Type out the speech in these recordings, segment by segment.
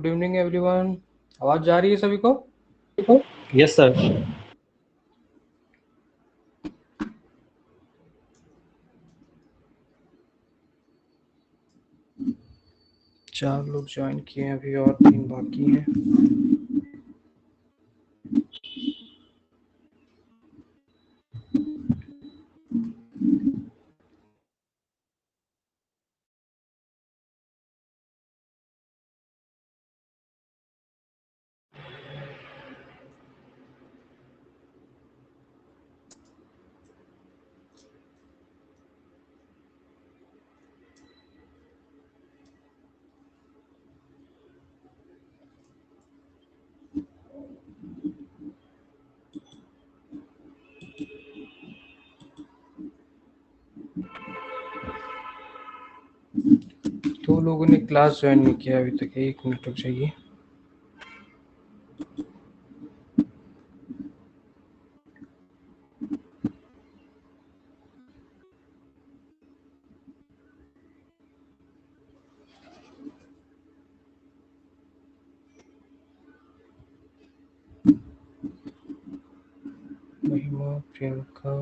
Good evening everyone. आवाज जा रही है सभी को? Yes sir. चार लोग ज्वाइन किए हैं अभी और 3 बाकी हैं। दो लोगों ने क्लास ज्वाइन नहीं किया अभी तक, 1 मिनट तक चाहिए। महिमा, प्रियंका,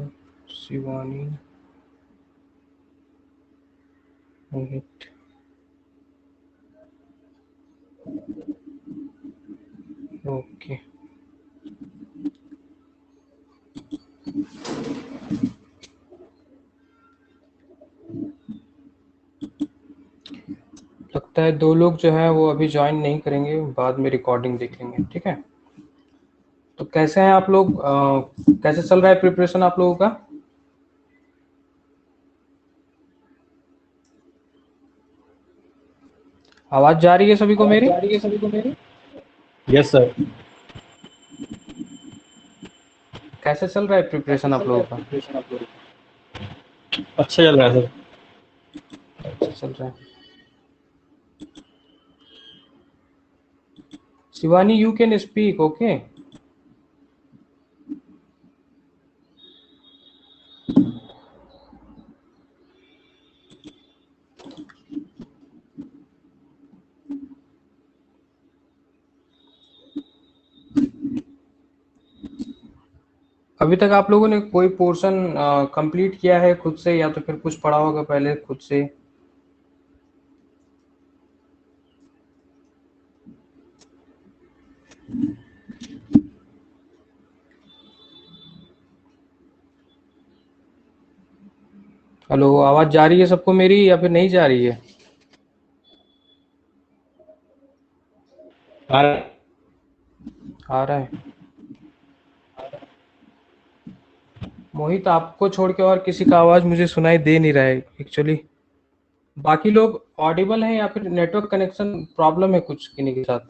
शिवानी, मोहित। ओके, लगता है 2 लोग जो है वो अभी ज्वाइन नहीं करेंगे, बाद में रिकॉर्डिंग देख लेंगे। ठीक है, तो कैसे हैं आप लोग? कैसे चल रहा है प्रिपरेशन आप लोगों का? आवाज जा रही है सभी को मेरी? Yes sir. कैसे चल रहा है प्रिपरेशन आप लोगों का? अच्छा चल रहा है सर। अच्छा चल रहा है। Shivani, you can speak, okay? अभी तक आप लोगों ने कोई पोर्शन कंप्लीट किया है खुद से, या तो फिर कुछ पढ़ा होगा पहले खुद से? हेलो, आवाज जा रही है सबको मेरी या फिर नहीं जा रही है? आ आ रहा है। मोहित, आपको छोड़ के और किसी का आवाज मुझे सुनाई दे नहीं रहा है एक्चुअली। बाकी लोग ऑडिबल हैं या फिर नेटवर्क कनेक्शन प्रॉब्लम है कुछ किन्हीं के साथ?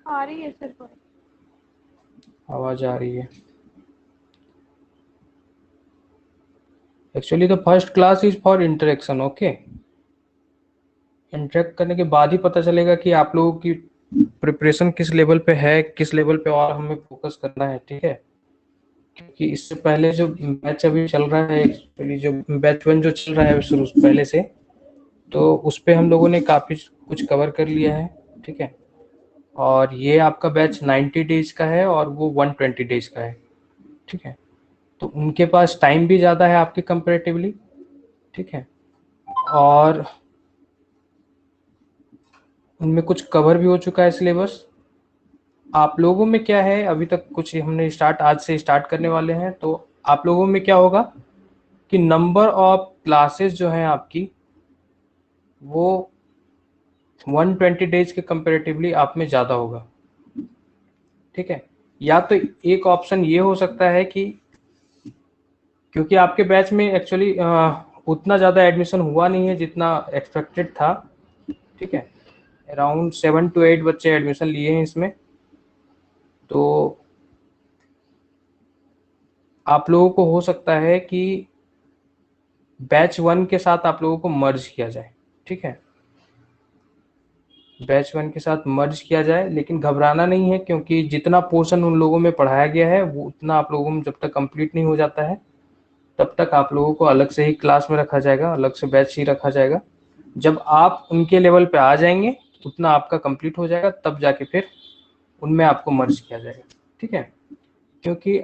आ रही है सर। आवाज आ रही है। Actually the first class is for interaction, okay? Interact करने के बाद ही पता चलेगा कि आप लोगों की प्रिपरेशन किस लेवल पे है, किस लेवल पे और हमें फोकस करना है। ठीक है, क्योंकि इससे पहले जो बैच अभी चल रहा है, एक्चुअली जो बैच 1 जो चल रहा है शुरू पहले से, तो उस पे हम लोगों ने काफ़ी कुछ कवर कर लिया है। ठीक है, और ये आपका बैच 90 डेज का है और वो 120 डेज का है। ठीक है, तो उनके पास टाइम भी ज़्यादा है आपके कंपेरेटिवली। ठीक है, और उनमें कुछ कवर भी हो चुका है सिलेबस। आप लोगों में क्या है, अभी तक कुछ हमने आज से स्टार्ट करने वाले हैं, तो आप लोगों में क्या होगा कि नंबर ऑफ क्लासेस जो हैं आपकी, वो 120 डेज के कंपेरेटिवली आप में ज़्यादा होगा। ठीक है, या तो एक ऑप्शन ये हो सकता है कि क्योंकि आपके बैच में एक्चुअली उतना ज़्यादा एडमिशन हुआ नहीं है जितना एक्सपेक्टेड था। ठीक है, अराउंड 7 to 8 बच्चे एडमिशन लिए हैं इसमें, तो आप लोगों को हो सकता है कि बैच 1 के साथ आप लोगों को मर्ज किया जाए। ठीक है, बैच 1 के साथ मर्ज किया जाए, लेकिन घबराना नहीं है, क्योंकि जितना पोर्शन उन लोगों में पढ़ाया गया है वो उतना आप लोगों में जब तक कंप्लीट नहीं हो जाता है तब तक आप लोगों को अलग से ही क्लास में रखा जाएगा, अलग से बैच ही रखा जाएगा। जब आप उनके लेवल पे आ जाएंगे उतना आपका कंप्लीट हो जाएगा, तब जाके फिर उनमें आपको मर्ज किया जाएगा। ठीक है, क्योंकि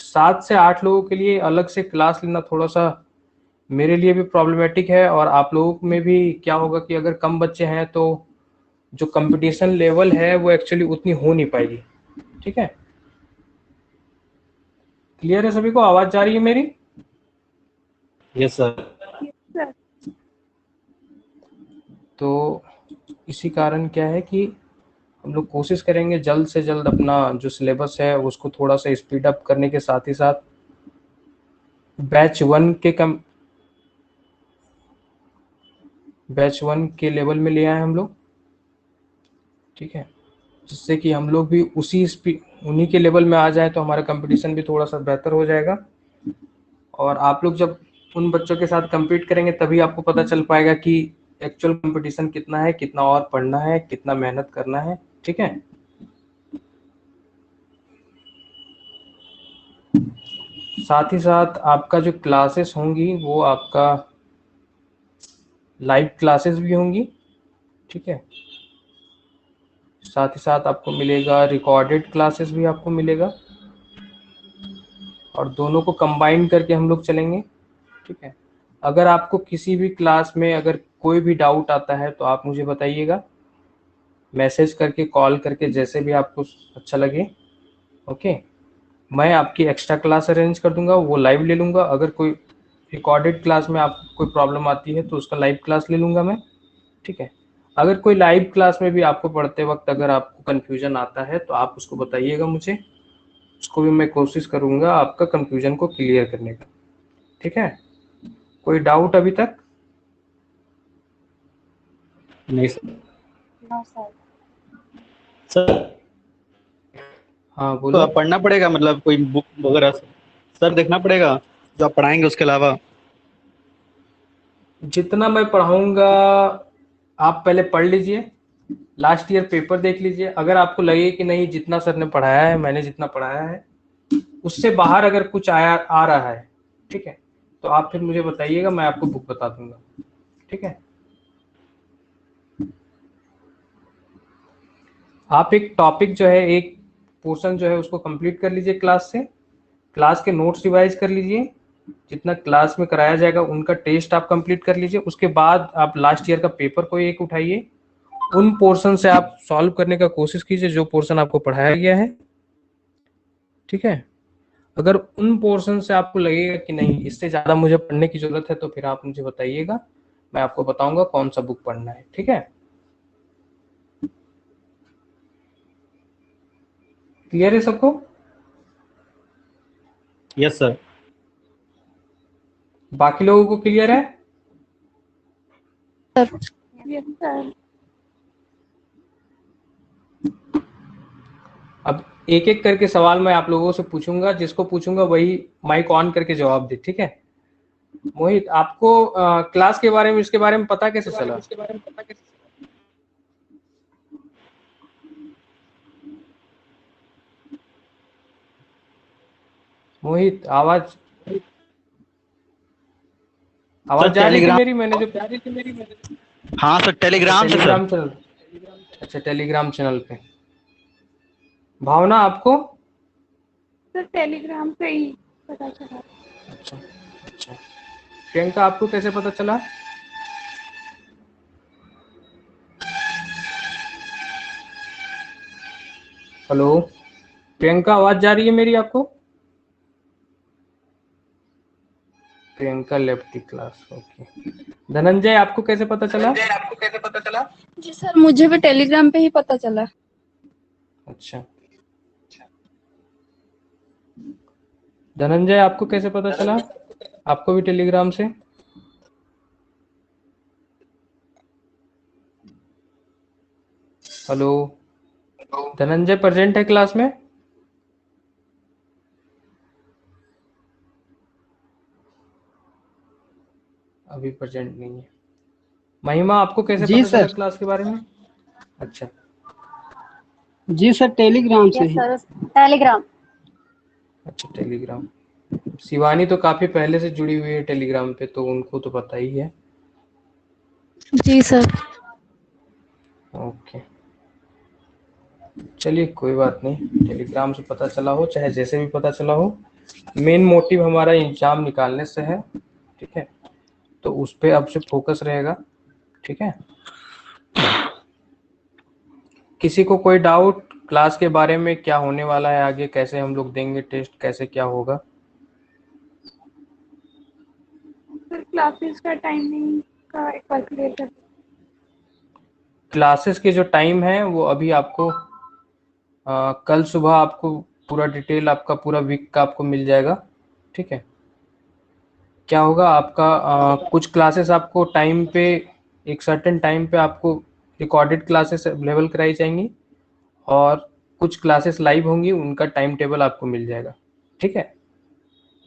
7 से 8 लोगों के लिए अलग से क्लास लेना थोड़ा सा मेरे लिए भी प्रॉब्लमेटिक है, और आप लोगों में भी क्या होगा कि अगर कम बच्चे हैं तो जो कंपटीशन लेवल है वो एक्चुअली उतनी हो नहीं पाएगी। ठीक है, क्लियर है सभी को? आवाज जा रही है मेरी? Yes sir. सर तो इसी कारण क्या है कि हम लोग कोशिश करेंगे जल्द से जल्द अपना जो सिलेबस है उसको थोड़ा सा स्पीड अप करने के साथ ही साथ बैच वन के लेवल में ले आए हम लोग। ठीक है, जिससे कि हम लोग भी उन्हीं के लेवल में आ जाए तो हमारा कंपटीशन भी थोड़ा सा बेहतर हो जाएगा। और आप लोग जब उन बच्चों के साथ compete करेंगे तभी आपको पता चल पाएगा कि एक्चुअल कंपटीशन कितना है, कितना और पढ़ना है, कितना मेहनत करना है। ठीक है, साथ ही साथ आपका जो क्लासेस होंगी वो आपका लाइव क्लासेस भी होंगी। ठीक है, साथ ही साथ आपको मिलेगा रिकॉर्डेड क्लासेस भी आपको मिलेगा, और दोनों को कंबाइन करके हम लोग चलेंगे। ठीक है, अगर आपको किसी भी क्लास में अगर कोई भी डाउट आता है तो आप मुझे बताइएगा, मैसेज करके, कॉल करके, जैसे भी आपको अच्छा लगे। ओके, मैं आपकी एक्स्ट्रा क्लास अरेंज कर दूंगा, वो लाइव ले लूँगा। अगर कोई रिकॉर्डेड क्लास में आपको कोई प्रॉब्लम आती है तो उसका लाइव क्लास ले लूँगा मैं। ठीक है, अगर कोई लाइव क्लास में भी आपको पढ़ते वक्त अगर आपको कन्फ्यूजन आता है तो आप उसको बताइएगा मुझे, उसको भी मैं कोशिश करूँगा आपका कन्फ्यूजन को क्लियर करने का। ठीक है, कोई डाउट अभी तक? नहीं सर। No sir. सर हाँ तो बोलो। आप पढ़ना पड़ेगा, मतलब कोई बुक वगैरह सर देखना पड़ेगा जो आप पढ़ाएंगे उसके अलावा? जितना मैं पढ़ाऊँगा आप पहले पढ़ लीजिए, लास्ट ईयर पेपर देख लीजिए। अगर आपको लगे कि नहीं जितना सर ने पढ़ाया है, मैंने जितना पढ़ाया है उससे बाहर अगर कुछ आ रहा है, ठीक है, तो आप फिर मुझे बताइएगा, मैं आपको बुक बता दूंगा। ठीक है, आप एक टॉपिक जो है, एक पोर्शन जो है उसको कंप्लीट कर लीजिए क्लास से, क्लास के नोट्स रिवाइज कर लीजिए, जितना क्लास में कराया जाएगा उनका टेस्ट आप कंप्लीट कर लीजिए। उसके बाद आप लास्ट ईयर का पेपर कोई एक उठाइए, उन पोर्शन से आप सॉल्व करने का कोशिश कीजिए जो पोर्शन आपको पढ़ाया गया है। ठीक है, अगर उन पोर्शन से आपको लगेगा कि नहीं इससे ज़्यादा मुझे पढ़ने की ज़रूरत है तो फिर आप मुझे बताइएगा, मैं आपको बताऊंगा कौन सा बुक पढ़ना है। ठीक है, क्लियर है सबको? Yes sir. बाकी लोगों को क्लियर है? Yes sir. अब एक एक करके सवाल मैं आप लोगों से पूछूंगा, जिसको पूछूंगा वही माइक ऑन करके जवाब दे। ठीक है, मोहित आपको क्लास के बारे में, इसके बारे में पता कैसे चला? मोहित आवाज सर जा रही थी टेलीग्राम। मेरी? मैंने जो हाँ सर, टेलीग्राम से सर। टेलीग्राम चैनल, अच्छा टेलीग्राम चैनल पे। भावना आपको? सर टेलीग्राम पे ही पता चला। अच्छा अच्छा, प्रियंका आपको कैसे पता चला? हेलो प्रियंका, आवाज जा रही है मेरी आपको? Priyanka left the class. Okay, Dhananjay आपको कैसे पता चला? जी सर, मुझे भी टेलीग्राम पे ही पता चला। अच्छा, धनंजय आपको कैसे पता चला? आपको भी टेलीग्राम से? हेलो धनंजय प्रेजेंट है क्लास में? अभी प्रेजेंट नहीं है। महिमा आपको कैसे जी पता चला सर। क्लास के बारे में? अच्छा जी सर, टेलीग्राम से ही। Sir telegram. अच्छा, टेलीग्राम। शिवानी तो काफी पहले से जुड़ी हुई है टेलीग्राम पे, तो उनको तो पता ही है। जी सर। ओके, चलिए कोई बात नहीं, टेलीग्राम से पता चला हो चाहे जैसे भी पता चला हो, मेन मोटिव हमारा एग्जाम निकालने से है, ठीक है, तो उस पर अब से फोकस रहेगा, ठीक है। किसी को कोई डाउट क्लास के बारे में, क्या होने वाला है आगे, कैसे हम लोग देंगे टेस्ट, कैसे क्या होगा? सर क्लासेस का टाइमिंग का एक बार क्लियर कर। क्लासेस के जो टाइम है वो अभी आपको कल सुबह आपको पूरा डिटेल आपका पूरा वीक का आपको मिल जाएगा, ठीक है। क्या होगा आपका कुछ क्लासेस आपको टाइम पे, एक सर्टेन टाइम पे आपको रिकॉर्डेड क्लासेस अवेलेबल कराई जाएंगी, और कुछ क्लासेस लाइव होंगी, उनका टाइम टेबल आपको मिल जाएगा, ठीक है।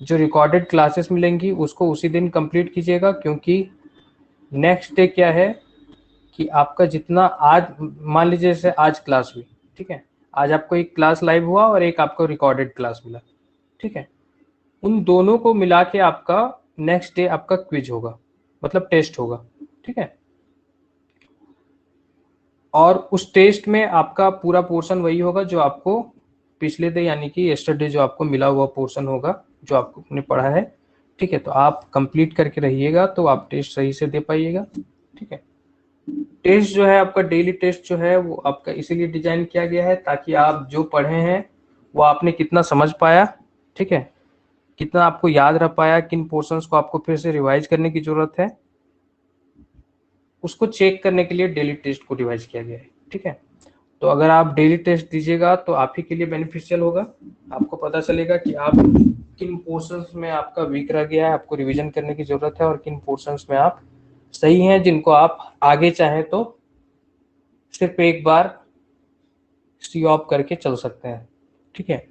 जो रिकॉर्डेड क्लासेस मिलेंगी उसको उसी दिन कंप्लीट कीजिएगा, क्योंकि नेक्स्ट डे क्या है कि आपका जितना आज, मान लीजिए जैसे आज क्लास हुई, ठीक है, आज आपको एक क्लास लाइव हुआ और एक आपको रिकॉर्डेड क्लास मिला, ठीक है, उन दोनों को मिला के आपका नेक्स्ट डे आपका क्विज होगा, मतलब टेस्ट होगा, ठीक है। और उस टेस्ट में आपका पूरा पोर्शन वही होगा जो आपको पिछले डे यानी कि यस्टरडे जो आपको मिला हुआ पोर्शन होगा, जो आपने पढ़ा है, ठीक है। तो आप कंप्लीट करके रहिएगा तो आप टेस्ट सही से दे पाइएगा, ठीक है। टेस्ट जो है आपका, डेली टेस्ट जो है वो आपका इसीलिए डिजाइन किया गया है ताकि आप जो पढ़े हैं वो आपने कितना समझ पाया, ठीक है, कितना आपको याद रह पाया, किन पोर्शंस को आपको फिर से रिवाइज करने की जरूरत है, उसको चेक करने के लिए डेली टेस्ट को डिवाइज किया गया है, ठीक है। तो अगर आप डेली टेस्ट दीजिएगा तो आप ही के लिए बेनिफिशियल होगा, आपको पता चलेगा कि आप किन पोर्शंस में आपका वीक रह गया है, आपको रिवीजन करने की जरूरत है, और किन पोर्शंस में आप सही हैं, जिनको आप आगे चाहें तो सिर्फ एक बार सी ऑफ करके चल सकते हैं, ठीक है।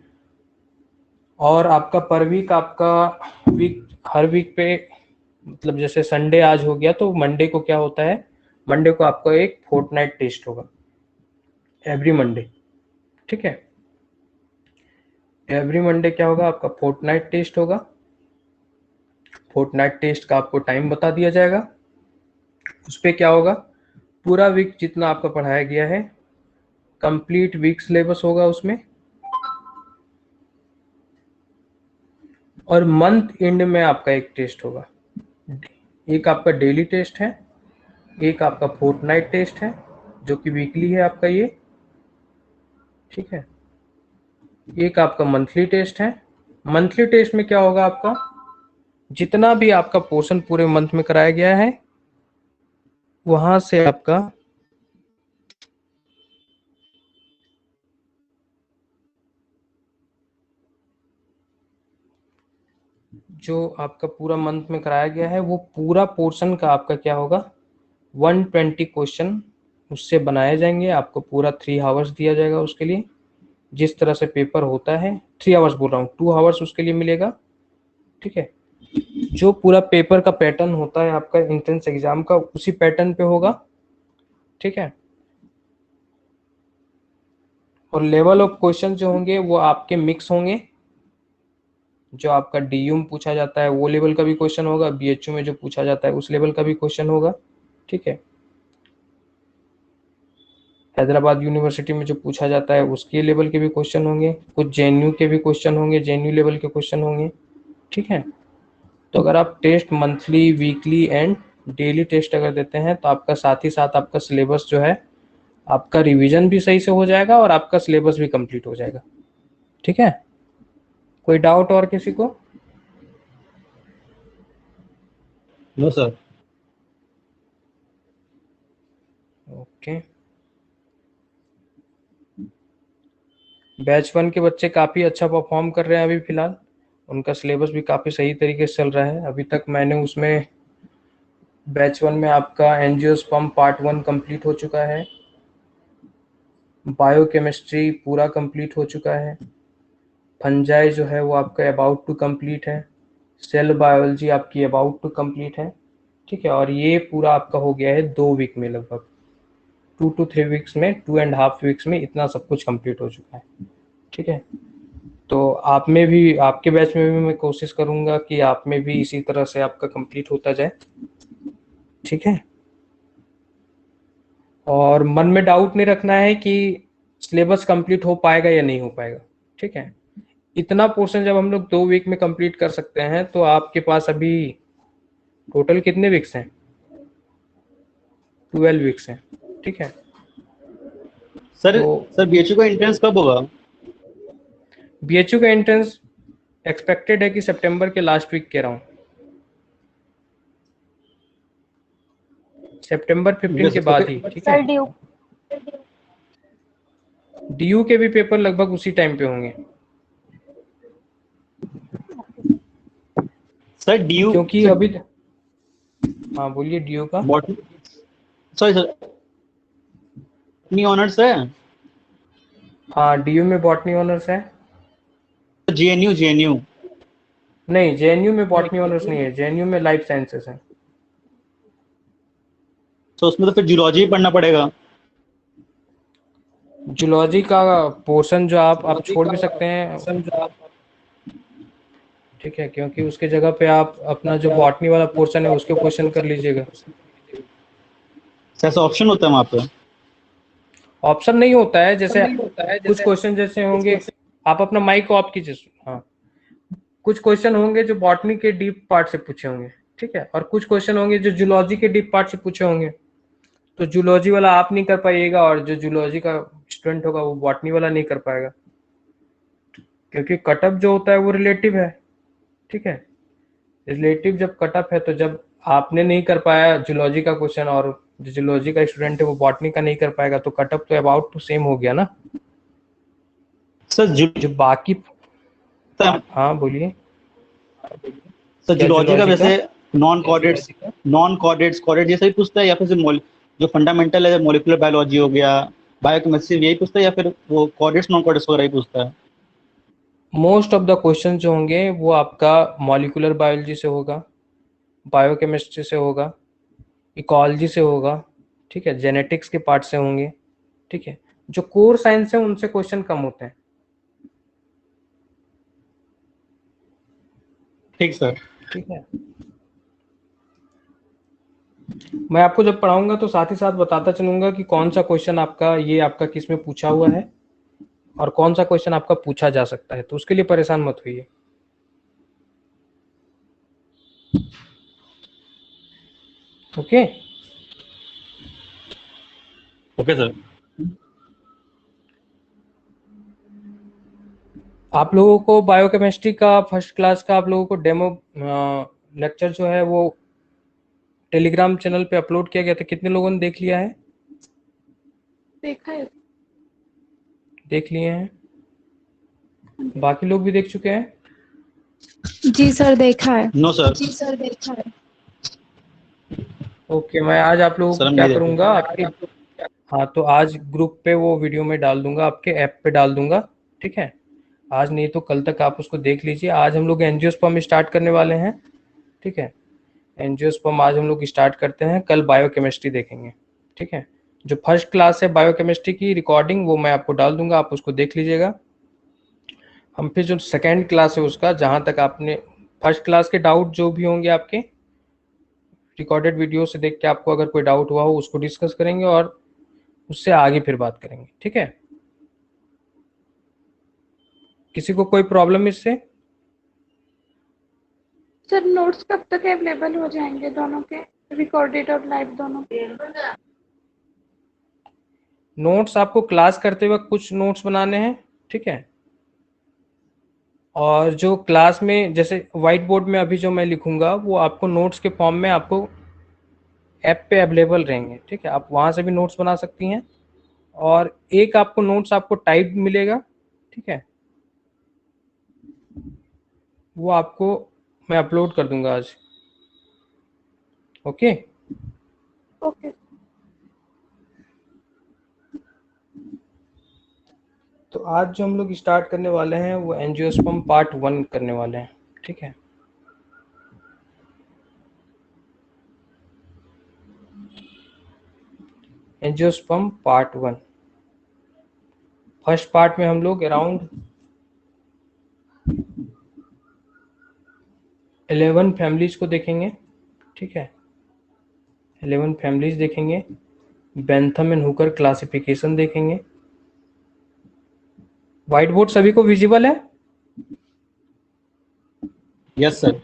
और आपका पर वीक, आपका वीक हर वीक पे, मतलब जैसे संडे आज हो गया तो मंडे को क्या होता है, मंडे को आपका एक फोर्टनाइट टेस्ट होगा एवरी मंडे, ठीक है। एवरी मंडे क्या होगा आपका, फोर्टनाइट टेस्ट होगा। फोर्टनाइट टेस्ट का आपको टाइम बता दिया जाएगा, उस पर क्या होगा, पूरा वीक जितना आपका पढ़ाया गया है, कंप्लीट वीक सिलेबस होगा उसमें, और मंथ एंड में आपका एक टेस्ट होगा। एक आपका डेली टेस्ट है, एक आपका फोर्टनाइट टेस्ट है जो कि वीकली है आपका ये, ठीक है। एक आपका मंथली टेस्ट है। मंथली टेस्ट में क्या होगा आपका, जितना भी आपका पोर्शन पूरे मंथ में कराया गया है वहां से आपका जो आपका पूरा मंथ में कराया गया है वो पूरा पोर्शन का आपका क्या होगा, 120 क्वेश्चन उससे बनाए जाएंगे, आपको पूरा 3 आवर्स दिया जाएगा उसके लिए। जिस तरह से पेपर होता है, 3 आवर्स बोल रहा हूँ, 2 आवर्स उसके लिए मिलेगा, ठीक है। जो पूरा पेपर का पैटर्न होता है आपका एंट्रेंस एग्जाम का, उसी पैटर्न पे होगा, ठीक है। और लेवल ऑफ क्वेश्चन जो होंगे वो आपके मिक्स होंगे, जो आपका डीयू में पूछा जाता है वो लेवल का भी क्वेश्चन होगा, बीएचयू में जो पूछा जाता है उस लेवल का भी क्वेश्चन होगा, ठीक है। हैदराबाद यूनिवर्सिटी में जो पूछा जाता है उसके लेवल के भी क्वेश्चन होंगे, कुछ जेएनयू के भी क्वेश्चन होंगे, जेएनयू लेवल के क्वेश्चन होंगे, ठीक है। तो अगर आप test monthly, weekly and daily test अगर देते हैं तो आपका साथ ही साथ आपका सिलेबस जो है, आपका रिवीजन भी सही से हो जाएगा और आपका सिलेबस भी कंप्लीट हो जाएगा, ठीक है। कोई डाउट और किसी को? No sir. ओके, बैच 1 के बच्चे काफ़ी अच्छा परफॉर्म कर रहे हैं अभी फिलहाल, उनका सिलेबस भी काफ़ी सही तरीके से चल रहा है। अभी तक मैंने उसमें बैच 1 में आपका एंजियोस्पर्म पार्ट 1 कंप्लीट हो चुका है, बायोकेमिस्ट्री पूरा कंप्लीट हो चुका है, फंजाई जो है वो आपका अबाउट टू कंप्लीट है, सेल बायोलॉजी आपकी अबाउट टू कंप्लीट है, ठीक है। और ये पूरा आपका हो गया है 2 वीक में, लगभग 2 to 3 वीक्स में, 2.5 वीक्स में इतना सब कुछ कंप्लीट हो चुका है, ठीक है। तो आप में भी, आपके बैच में भी मैं कोशिश करूंगा कि आप में भी इसी तरह से आपका कंप्लीट होता जाए, ठीक है। और मन में डाउट नहीं रखना है कि सिलेबस कंप्लीट हो पाएगा या नहीं हो पाएगा, ठीक है। इतना पोर्शन जब हम लोग 2 वीक में कंप्लीट कर सकते हैं तो आपके पास अभी टोटल कितने वीक्स हैं? 12 वीक्स हैं, ठीक है। सर तो सर बीएचयू का एंट्रेंस कब होगा? बीएचयू का एंट्रेंस एक्सपेक्टेड है कि सितंबर के लास्ट वीक कह रहा हूँ, सितंबर 15 के बाद ही, ठीक है। सर ड्यू डीयू के भी पेपर लगभग उसी टाइम पे होंगे, सर डीयू क्योंकि अभी हाँ बोलिए डीयू का। Botany, sorry sir, botany honours है? हाँ डीयू में बॉटनी ऑनर्स है। जेएनयू जेएनयू नहीं, जेएनयू में बॉटनी ऑनर्स नहीं है, जेएनयू में लाइफ साइंसेस है। तो उसमें तो फिर जूलॉजी ही पढ़ना पड़ेगा। जूलॉजी का पोर्शन जो आप छोड़ भी सकते हैं, ठीक है, क्योंकि उसके जगह पे आप अपना जो बॉटनी वाला पोर्शन है उसके क्वेश्चन कर लीजिएगा। ऐसा ऑप्शन होता है वहाँ पे? ऑप्शन नहीं होता है, जैसे कुछ क्वेश्चन जैसे होंगे, आप अपना माइक ऑफ कीजिए। हाँ, कुछ क्वेश्चन होंगे जो बॉटनी के डीप पार्ट से पूछे होंगे, ठीक है, और कुछ क्वेश्चन होंगे जो जूलॉजी के डीप पार्ट से पूछे होंगे। तो जूलॉजी वाला आप नहीं कर पाइएगा और जो जूलॉजी का स्टूडेंट होगा वो बॉटनी वाला नहीं कर पाएगा, क्योंकि कटअप जो होता है वो रिलेटिव है, ठीक है। रिलेटिव जब कटअप है तो जब आपने नहीं कर पाया जूलॉजी का क्वेश्चन और जो जूलॉजी का स्टूडेंट है वो बॉटनी का नहीं कर पाएगा, तो कटअप तो अबाउट टू सेम हो गया ना। सर जो बाकी हाँ बोलिए। सर क्या जूलॉजी का जूलॉजी वैसे नॉन कॉर्डेट्स कॉर्डेट जैसा ही पूछता है, या फिर सिर्फ जो फंडामेंटल है मोलिकुलर बायोलॉजी हो गया, बायोकेमिस्ट्री, यही पूछता है, या फिर वो कॉर्डेट्स नॉन कॉर्डेट्स वगैरह ही पूछता है? मोस्ट ऑफ द क्वेश्चन जो होंगे वो आपका मॉलिक्यूलर बायोलॉजी से होगा, बायोकेमिस्ट्री से होगा, इकोलॉजी से होगा, ठीक है, जेनेटिक्स के पार्ट से होंगे, ठीक है। जो कोर साइंस है उनसे क्वेश्चन कम होते हैं। ठीक सर। ठीक है, मैं आपको जब पढ़ाऊंगा तो साथ ही साथ बताता चलूंगा कि कौन सा क्वेश्चन आपका किस में पूछा हुआ है और कौन सा क्वेश्चन आपका पूछा जा सकता है, तो उसके लिए परेशान मत होइए। Okay okay sir. आप लोगों को बायोकेमिस्ट्री का फर्स्ट क्लास का आप लोगों को डेमो लेक्चर जो है वो टेलीग्राम चैनल पे अपलोड किया गया था, कितने लोगों ने देख लिया है? देखा है। देख लिए हैं? बाकी लोग भी देख चुके हैं? जी सर देखा है। No sir. जी सर देखा है। ओके, मैं आज आप लोगों सर को हम क्या नहीं देखे। करूंगा आपके, हाँ तो आज ग्रुप पे वो वीडियो में डाल दूंगा, आपके ऐप पे डाल दूंगा, ठीक है। आज नहीं तो कल तक आप उसको देख लीजिए। आज हम लोग एंजियोस्पर्म स्टार्ट करने वाले हैं, ठीक है। एंजियोस्पर्म आज हम लोग स्टार्ट करते हैं, कल बायोकेमिस्ट्री देखेंगे, ठीक है। जो फर्स्ट क्लास है बायोकेमिस्ट्री की रिकॉर्डिंग वो मैं आपको डाल दूंगा, आप उसको देख लीजिएगा। हम फिर जो सेकेंड क्लास है उसका, जहाँ तक आपने फर्स्ट क्लास के डाउट जो भी होंगे आपके रिकॉर्डेड वीडियो से देख के आपको अगर कोई डाउट हुआ हो उसको डिस्कस करेंगे और उससे आगे फिर बात करेंगे, ठीक है। किसी को कोई प्रॉब्लम इससे? सर नोट्स कब तक अवेलेबल हो जाएंगे दोनों के, रिकॉर्डेड और लाइव दोनों के? नोट्स आपको क्लास करते वक्त कुछ नोट्स बनाने हैं, ठीक है। और जो क्लास में जैसे व्हाइट बोर्ड में अभी जो मैं लिखूंगा वो आपको नोट्स के फॉर्म में आपको ऐप पे अवेलेबल रहेंगे, ठीक है। आप वहाँ से भी नोट्स बना सकती हैं और एक आपको नोट्स आपको टाइप मिलेगा, ठीक है, वो आपको मैं अपलोड कर दूंगा आज। Okay okay. तो आज जो हम लोग स्टार्ट करने वाले हैं वो एंजियोस्पर्म पार्ट 1 करने वाले हैं, ठीक है। एंजियोस्पर्म पार्ट 1, फर्स्ट पार्ट में हम लोग अराउंड 11 फैमिलीज को देखेंगे, ठीक है। 11 फैमिलीज देखेंगे बेंथम एंड हुकर क्लासिफिकेशन देखेंगे। व्हाइट बोर्ड सभी को विजिबल है? Yes sir.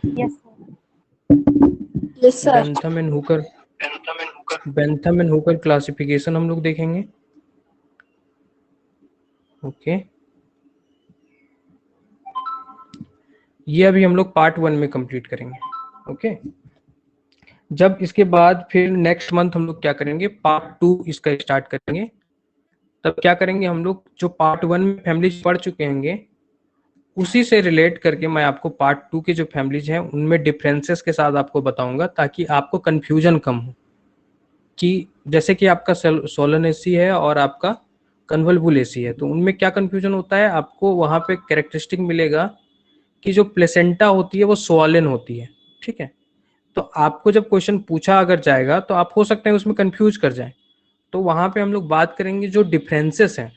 Yes sir. Bentham and Hooker classification हम लोग देखेंगे। ओके, ये अभी हम लोग पार्ट 1 में कंप्लीट करेंगे। ओके, जब इसके बाद फिर नेक्स्ट मंथ हम लोग क्या करेंगे, पार्ट 2 इसका स्टार्ट करेंगे। तब क्या करेंगे हम लोग, जो पार्ट 1 में फैमिलीज पढ़ चुके होंगे उसी से रिलेट करके मैं आपको पार्ट 2 के जो फैमिलीज हैं उनमें डिफरेंसेस के साथ आपको बताऊंगा, ताकि आपको कंफ्यूजन कम हो। कि जैसे कि आपका सोलनेसी है और आपका कन्वल्वुलेसी है, तो उनमें क्या कंफ्यूजन होता है, आपको वहां पे कैरेक्टरिस्टिक मिलेगा कि जो प्लेसेंटा होती है वो सोलन होती है। ठीक है, तो आपको जब क्वेश्चन पूछा अगर जाएगा तो आप हो सकते हैं उसमें कंफ्यूज कर जाएं। तो वहां पे हम लोग बात करेंगे जो डिफरेंसेस हैं।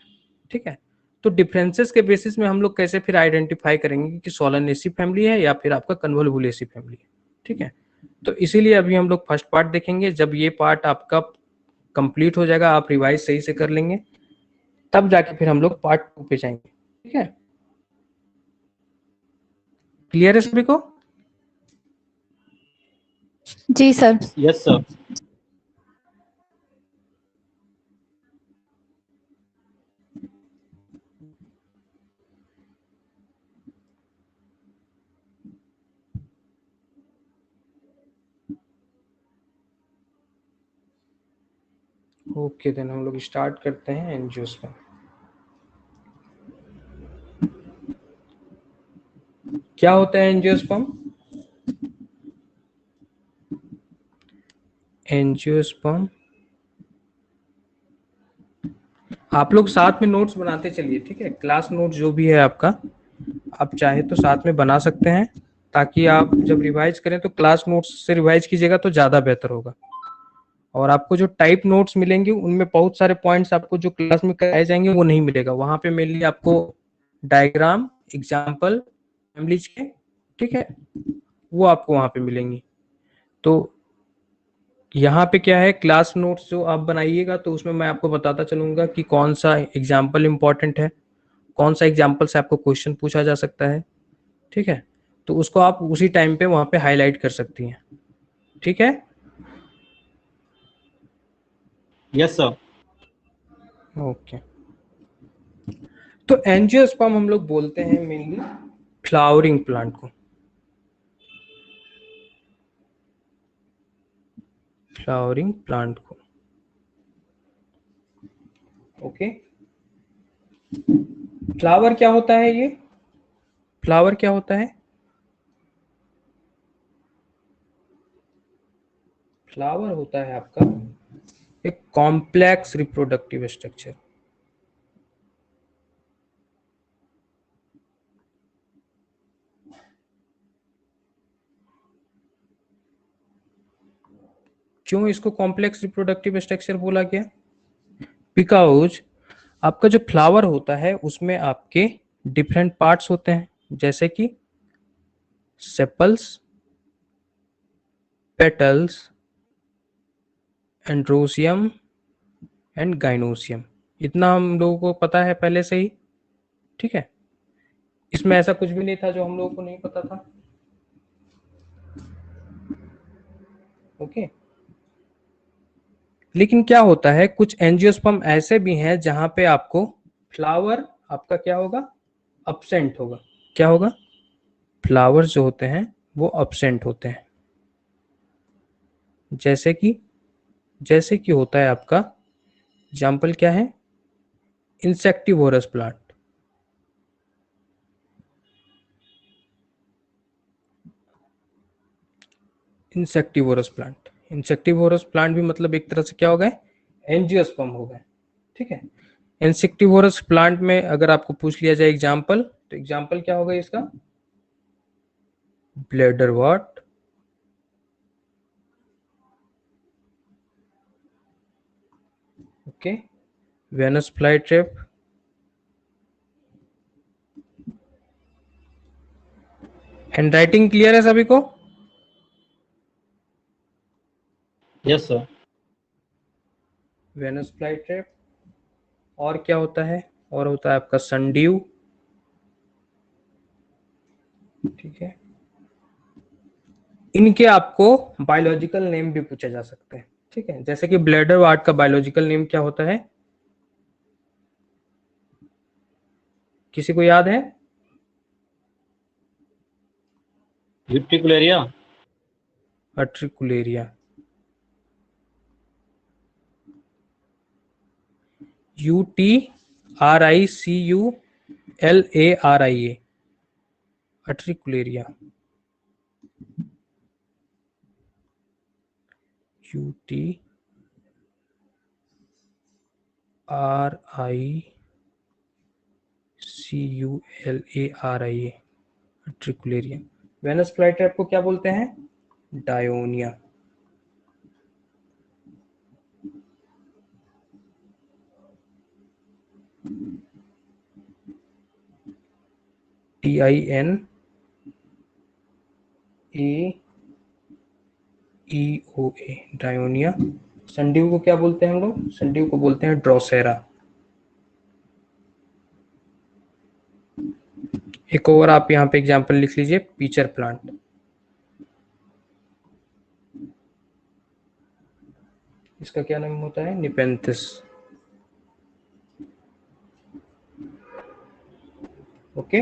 ठीक है, तो डिफरेंसेस के बेसिस में हम लोग कैसे फिर आइडेंटिफाई करेंगे कि सोलनेसी फैमिली है या फिर आपका कन्वल्वुलेसी फैमिली है। ठीक है, तो इसीलिए अभी हम लोग फर्स्ट पार्ट देखेंगे। जब ये पार्ट आपका कंप्लीट हो जाएगा, आप रिवाइज सही से कर लेंगे, तब जाके फिर हम लोग पार्ट 2 पे जाएंगे। ठीक है, क्लियर है सभी को? जी sir. Yes sir. Okay, then हम लोग स्टार्ट करते हैं एंजियोस्पर्म। क्या होता है एंजियोस्पर्म? एंजियोस्पर्म, आप लोग साथ में नोट्स बनाते चलिए। ठीक है, क्लास नोट जो भी है आपका, आप चाहे तो साथ में बना सकते हैं, ताकि आप जब रिवाइज करें तो क्लास नोट्स से रिवाइज कीजिएगा तो ज्यादा बेहतर होगा। और आपको जो टाइप नोट्स मिलेंगे उनमें बहुत सारे पॉइंट्स आपको जो क्लास में कराए जाएंगे वो नहीं मिलेगा। वहां पे मेनली आपको डायग्राम, एग्जाम्पल, फैमिलीज के, ठीक है, वो आपको वहां पे मिलेंगी। तो यहाँ पे क्या है, क्लास नोट्स जो आप बनाइएगा तो उसमें मैं आपको बताता चलूंगा कि कौन सा एग्जाम्पल इंपॉर्टेंट है, कौन सा एग्जाम्पल से आपको क्वेश्चन पूछा जा सकता है। ठीक है, तो उसको आप उसी टाइम पे वहां पे हाईलाइट कर सकती हैं। ठीक है, यस सर। ओके। तो एंजियोस्पर्म हम लोग बोलते हैं मेनली फ्लावरिंग प्लांट को, फ्लावरिंग प्लांट को। ओके, फ्लावर क्या होता है, ये फ्लावर क्या होता है? फ्लावर होता है आपका एक कॉम्प्लेक्स रिप्रोडक्टिव स्ट्रक्चर। क्यों इसको कॉम्प्लेक्स रिप्रोडक्टिव स्ट्रक्चर बोला गया? बिकॉज आपका जो फ्लावर होता है उसमें आपके डिफरेंट पार्ट्स होते हैं, जैसे कि sepals, petals, androecium and gynoecium. इतना हम लोगों को पता है पहले से ही। ठीक है, इसमें ऐसा कुछ भी नहीं था जो हम लोगों को नहीं पता था। ओके, लेकिन क्या होता है, कुछ एंजियोस्पर्म ऐसे भी हैं जहां पे आपको फ्लावर आपका क्या होगा, अब्सेंट होगा। क्या होगा? फ्लावर्स जो होते हैं वो अब्सेंट होते हैं। जैसे कि होता है आपका, एग्जाम्पल क्या है, इंसेक्टिवोरस प्लांट। इंसेक्टिवोरस प्लांट भी मतलब एक तरह से क्या हो गए, एंजियोस्पर्म हो गए। ठीक है, इंसेक्टिवोरस प्लांट में अगर आपको पूछ लिया जाए एग्जाम्पल, तो एग्जाम्पल क्या होगा इसका, bladderwort, okay, Venus flytrap, handwriting clear है सभी को? Yes sir. वेनस फ्लाईट्रैप, और क्या होता है, और होता है आपका सनड्यू, ठीक है। इनके आपको बायोलॉजिकल नेम भी पूछे जा सकते हैं, ठीक है। जैसे कि ब्लैडर वार्ट का बायोलॉजिकल नेम क्या होता है, किसी को याद है? विट्रिकुलेरिया। अट्रिकुलेरिया, UTRICULARIA, अट्रिकुलेरिया, UTRICULARIA, अट्रिकुलेरिया। वेनस फ्लाईट्रैप को क्या बोलते हैं? डायोनिया। DINAEOA, Dionaea. संडीव को क्या बोलते हैं हम लोग? संडीव को बोलते हैं ड्रोसेरा। एक और आप यहाँ पे एग्जांपल लिख लीजिए, पीचर प्लांट। इसका क्या नाम होता है? निपेंथिस। ओके,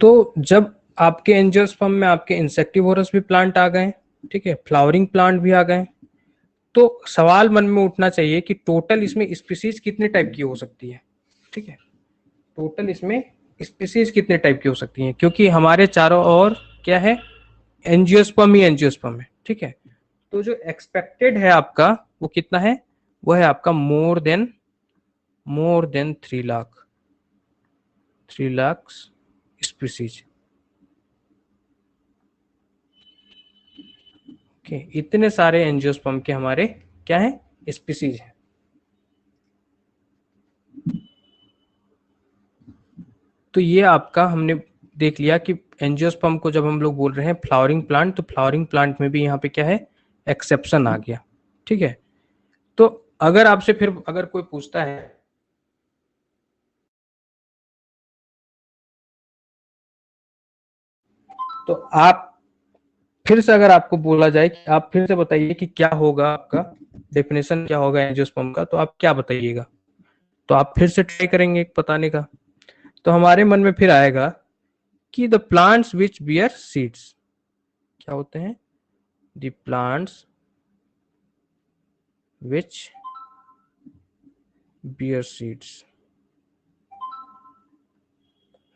तो जब आपके एंजियोस्पर्म में आपके इंसेक्टिवोरस भी प्लांट आ गए, ठीक है, फ्लावरिंग प्लांट भी आ गए, तो सवाल मन में उठना चाहिए कि टोटल इसमें स्पीसीज कितने टाइप की हो सकती है, ठीक है। टोटल इसमें स्पीसीज कितने टाइप की हो सकती हैं, क्योंकि हमारे चारों ओर क्या है? एंजियोस्पर्म ही एंजियोस्पर्म है, ठीक है। तो जो एक्सपेक्टेड है आपका वो कितना है? वो है आपका more than 3 lakh species. Okay, इतने सारे एंजियोस्पर्म के हमारे क्या है? स्पीसीज है। तो ये आपका हमने देख लिया कि एंजियोस्पर्म को जब हम लोग बोल रहे हैं फ्लावरिंग प्लांट, तो फ्लावरिंग प्लांट में भी यहाँ पे क्या है? एक्सेप्शन आ गया, ठीक है। तो अगर आपसे फिर अगर कोई पूछता है तो आप फिर से, अगर आपको बोला जाए कि आप फिर से बताइए कि क्या होगा आपका डेफिनेशन, क्या होगा एंजियोस्पर्म का, तो आप क्या बताइएगा? तो आप फिर से ट्राई करेंगे बताने का, तो हमारे मन में फिर आएगा कि the plants which bear seeds, क्या होते हैं? The plants which bear seeds,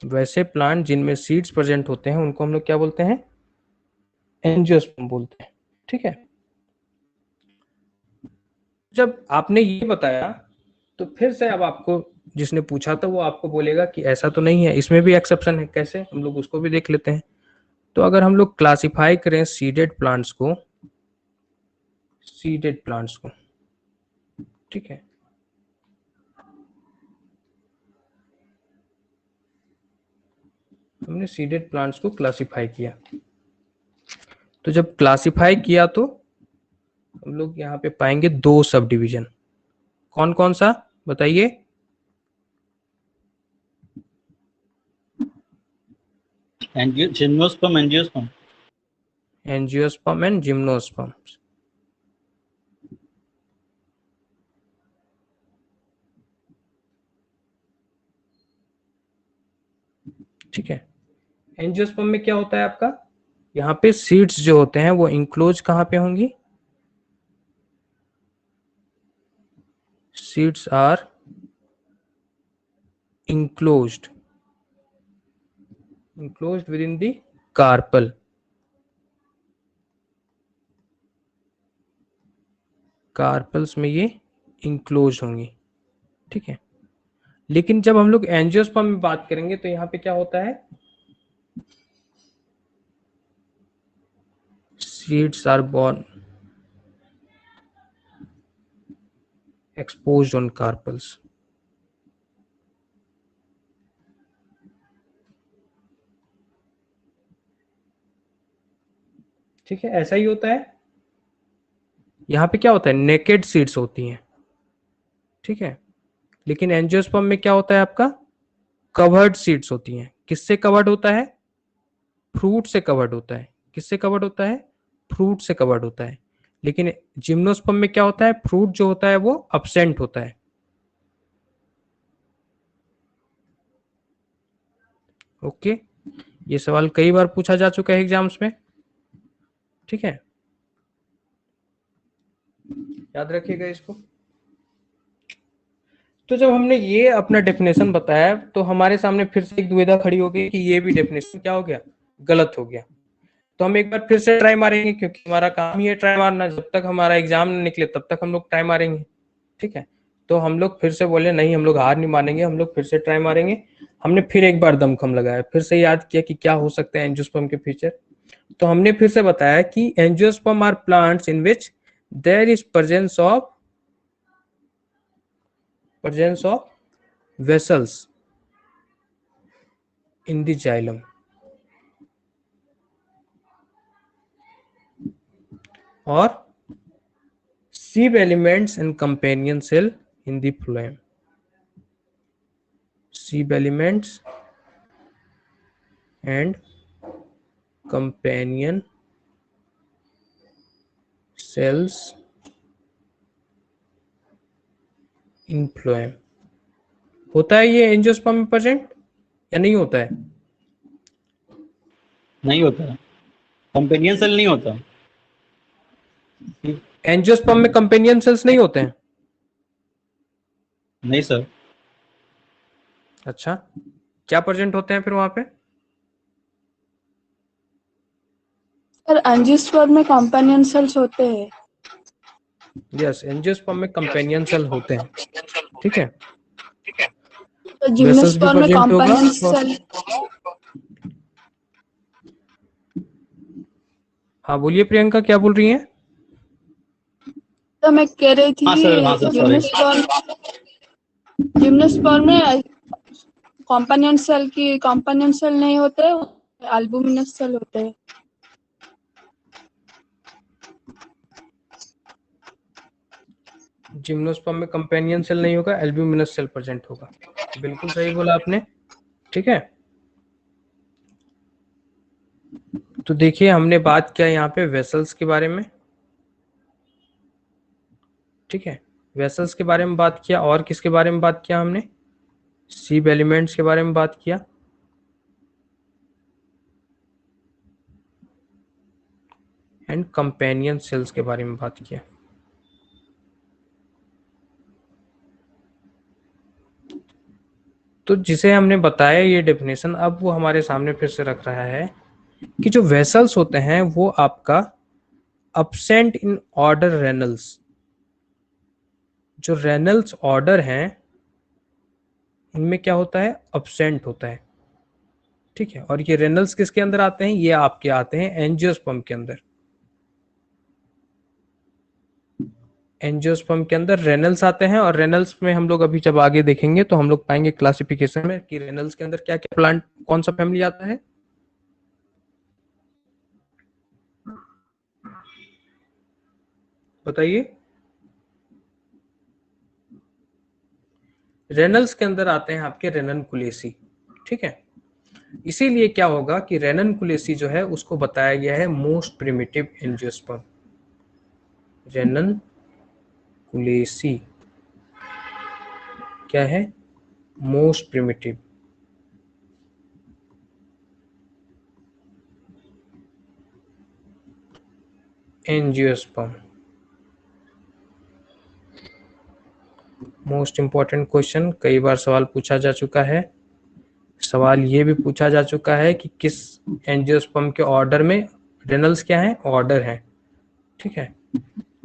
वैसे प्लांट जिनमें सीड्स प्रेजेंट होते हैं उनको हम लोग क्या बोलते हैं? एंजियोस्पर्म बोलते हैं, ठीक है। जब आपने ये बताया तो फिर से अब आपको जिसने पूछा था वो आपको बोलेगा कि ऐसा तो नहीं है, इसमें भी एक्सेप्शन है। कैसे? हम लोग उसको भी देख लेते हैं। तो अगर हम लोग क्लासिफाई करें सीडेड प्लांट्स को, ठीक है, हमने सीडेड प्लांट्स को क्लासिफाई किया। तो जब क्लासिफाई किया तो हम लोग यहाँ पे पाएंगे 2 सब डिवीजन। कौन कौन सा बताइए? Gymnosperm, angiosperm. Angiosperm and gymnosperm, ठीक है। एंजियोस्पर्म में क्या होता है आपका? यहाँ पे सीड्स जो होते हैं वो इंक्लोज कहाँ पे होंगी? Seeds are enclosed within the carpel. Carpels में ये इंक्लोज होंगी, ठीक है। लेकिन जब हम लोग एंजियोस्पर्म में बात करेंगे तो यहाँ पे क्या होता है? Seeds are borne exposed on carpels, ठीक है, ऐसा ही होता है। यहाँ पे क्या होता है, नेकेड सीड्स होती हैं, ठीक है। लेकिन एंजियोस्पर्म में क्या होता है आपका, कवर्ड सीड्स होती हैं। किससे कवर्ड होता है, फ्रूट से कवर्ड होता है। किससे कवर्ड होता है, फ्रूट से कवर्ड होता है। लेकिन जिम्नोस्पर्म में क्या होता है, फ्रूट जो होता है वो अब्सेंट होता है। ओके, ये सवाल कई बार पूछा जा चुका है एग्जाम्स में, ठीक है, याद रखिएगा इसको। तो जब हमने ये अपना डेफिनेशन बताया तो हमारे सामने फिर से एक दुविधा खड़ी हो गई कि ये भी डेफिनेशन क्या हो गया, गलत हो गया। तो हम एक बार फिर से ट्राई मारेंगे, क्योंकि हमारा काम ही है ट्राई मारना, जब तक हमारा एग्जाम न निकले तब तक हम लोग ट्राई मारेंगे, ठीक है। तो हम लोग फिर से बोले नहीं, हम लोग हार नहीं मानेंगे, हम लोग फिर से ट्राई मारेंगे। हमने फिर एक बार दमखम लगाया, फिर से याद किया कि क्या हो सकता है एंजियोस्पर्म के फीचर। तो हमने फिर से बताया कि angiosperm are plants in which there is presence of vessels in the xylem or seed elements and companion cell in the phloem. Seed elements and companion cells in phloem. होता है ये एंजियोस्पर्म में प्रेजेंट या नहीं होता है? नहीं होता है, कंपेनियन सेल नहीं होता। एंजियोस्पर्म में कंपेनियन सेल्स नहीं होते हैं? नहीं सर। अच्छा, क्या प्रेजेंट होते हैं फिर वहां पे? सर एंजियोस्पर्म में कंपेनियन सेल्स होते हैं। यस, एंजियोस्पर्म में कंपेनियन सेल होते हैं, ठीक है। तो जिम्नोस्पर्म में कंपेनियन सेल। हाँ बोलिए प्रियंका, क्या बोल रही हैं? तो मैं कह रही थी हाँ सर, जिम्नोस्पर्म में कंपेनियन सेल नहीं होते, एल्बुमिनस सेल होते हैं। जिम्नोस्पर्म में कंपेनियन सेल नहीं होगा, एल्ब्यूमिनस सेल प्रेजेंट होगा। बिल्कुल सही बोला आपने, ठीक है। तो देखिए हमने बात किया यहाँ पे वेसल्स के बारे में, ठीक है, वेसल्स के बारे में बात किया। और किसके बारे में बात किया हमने, सीब एलिमेंट्स के बारे में बात किया, एंड कंपेनियन सेल्स के बारे में बात किया। तो जिसे हमने बताया ये डेफिनेशन, अब वो हमारे सामने फिर से रख रहा है कि जो वेसल्स होते हैं वो आपका अब्सेंट इन ऑर्डर रेनल्स, जो रेनल्स ऑर्डर हैं उनमें क्या होता है, अब्सेंट होता है, ठीक है। और ये रेनल्स किसके अंदर आते हैं, ये आपके आते हैं एंजियोस्पर्म के अंदर। एंजियोस्पर्म के अंदर रेनल्स आते हैं, और रेनल्स में हम लोग अभी जब आगे देखेंगे तो हम लोग पाएंगे क्लासिफिकेशन में कि रेनल्स के अंदर क्या क्या प्लांट, कौन सा फैमिली आता है। बताइए। रेनल्स के अंदर आते हैं आपके रेननकुलेसी, ठीक है। इसीलिए क्या होगा कि रेननकुलेसी जो है उसको बताया गया है मोस्ट प्रिमिटिव एंजियोस्पर्म। रेननकुलेसी क्या है, most primitive. Angiosperm, most important question, कई बार सवाल पूछा जा चुका है। सवाल ये भी पूछा जा चुका है कि किस एंजियोस्पर्म के ऑर्डर में, रेनल्स क्या है, ऑर्डर है, ठीक है,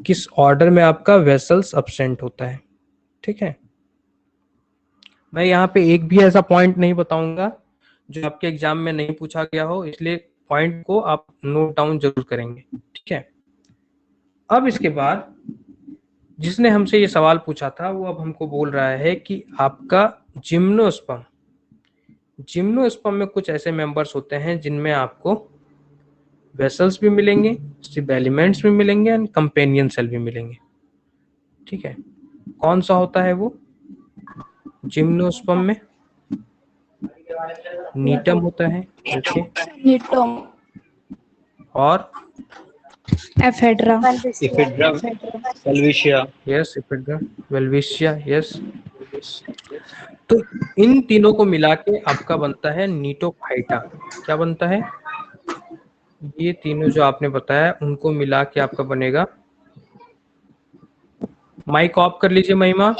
किस ऑर्डर में आपका वेसल्स अब्सेंट होता है, ठीक है। मैं यहाँ पे एक भी ऐसा पॉइंट नहीं बताऊंगा जो आपके एग्जाम में नहीं पूछा गया हो, इसलिए पॉइंट को आप नोट डाउन जरूर करेंगे, ठीक है। अब इसके बाद जिसने हमसे ये सवाल पूछा था वो अब हमको बोल रहा है कि आपका जिम्नोस्पर्म में कुछ ऐसे मेंबर्स होते हैं जिनमें आपको वेसल्स भी मिलेंगे, सिर्फ एलिमेंट्स भी मिलेंगे एंड कंपेनियन सेल भी मिलेंगे। ठीक है, कौन सा होता है वो? जिम्नोस्पर्म में नीटम होता है, ओके, नीटोम, और एफेड्रा, इफिड्रा, सेल्विशिया। Yes ephedra, welwitschia, yes. तो इन तीनों को मिला के आपका बनता है नीटोफाइटा। क्या बनता है? ये तीनों जो आपने बताया उनको मिला के आपका बनेगा, माइक ऑफ कर लीजिए महिमा।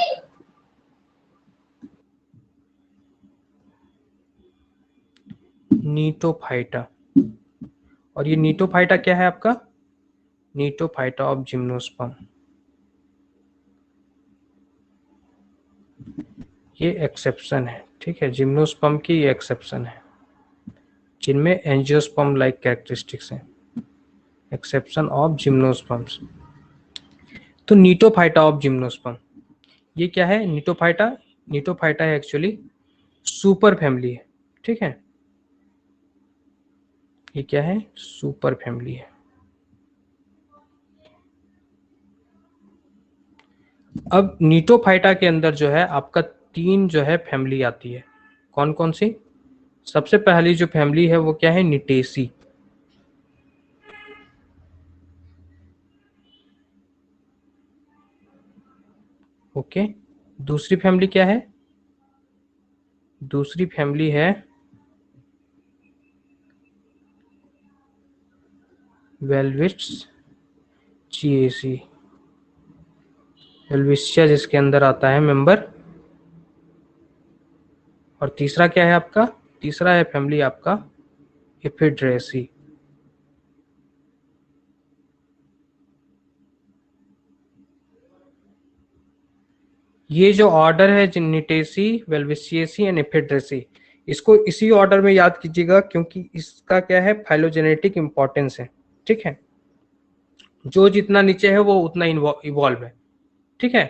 नीटोफाइटा। और ये नीटोफाइटा क्या है आपका? नीटोफाइटा ऑफ जिम्नोस्पर्म। ये एक्सेप्शन है, ठीक है, जिम्नोस्पर्म की ये एक्सेप्शन है जिनमें एंजियोस्पर्म लाइक कैरेक्टरिस्टिक्स हैं। Exception of gymnosperms. तो नीटोफाइटा ऑफ जिम्नोस्पर्म ये क्या है? नीटोफाइटा, नीटोफाइटा है एक्चुअली सुपर फैमिली है, ठीक है, ये क्या है? सुपर फैमिली है। अब नीटोफाइटा के अंदर जो है आपका तीन जो है फैमिली आती है। कौन कौन सी? सबसे पहली जो फैमिली है वो क्या है? निटेसी। ओके, दूसरी फैमिली क्या है? दूसरी फैमिली है वेल्विट्स चिएसी, वेल्विशिया जिसके अंदर आता है मेंबर। और तीसरा क्या है आपका? तीसरा है फैमिली आपका एफिड्रेसी। ये जो ऑर्डर है निटेसी, वेल्विशिएसी एंड एफिड्रेसी, इसको इसी ऑर्डर में याद कीजिएगा क्योंकि इसका क्या है? फाइलोजेनेटिक इंपॉर्टेंस है, ठीक है, जो जितना नीचे है वो उतना इवॉल्व है, ठीक है।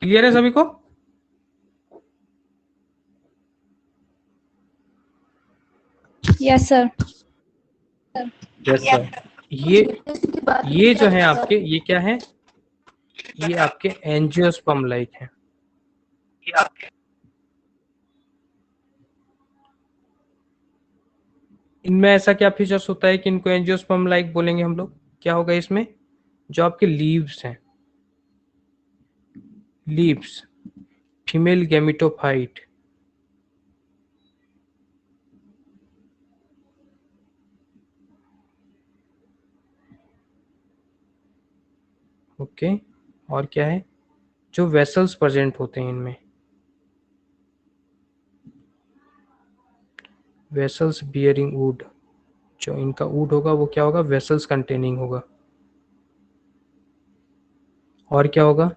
क्लियर है सभी को? Yes sir. Yes sir. ये जो है आपके, ये क्या है? ये आपके एंजियोस्पर्म लाइक है। इनमें ऐसा क्या फीचर्स होता है कि इनको एंजियोस्पर्म लाइक बोलेंगे हम लोग? क्या होगा इसमें? जो आपके लीव्स हैं, लीव्स, फीमेल गैमेटोफाइट, ओके, और क्या है? जो वेसल्स प्रेजेंट होते हैं इनमें, वेसल्स बियरिंग वुड, जो इनका वुड होगा वो क्या होगा? वेसल्स कंटेनिंग होगा। और क्या होगा?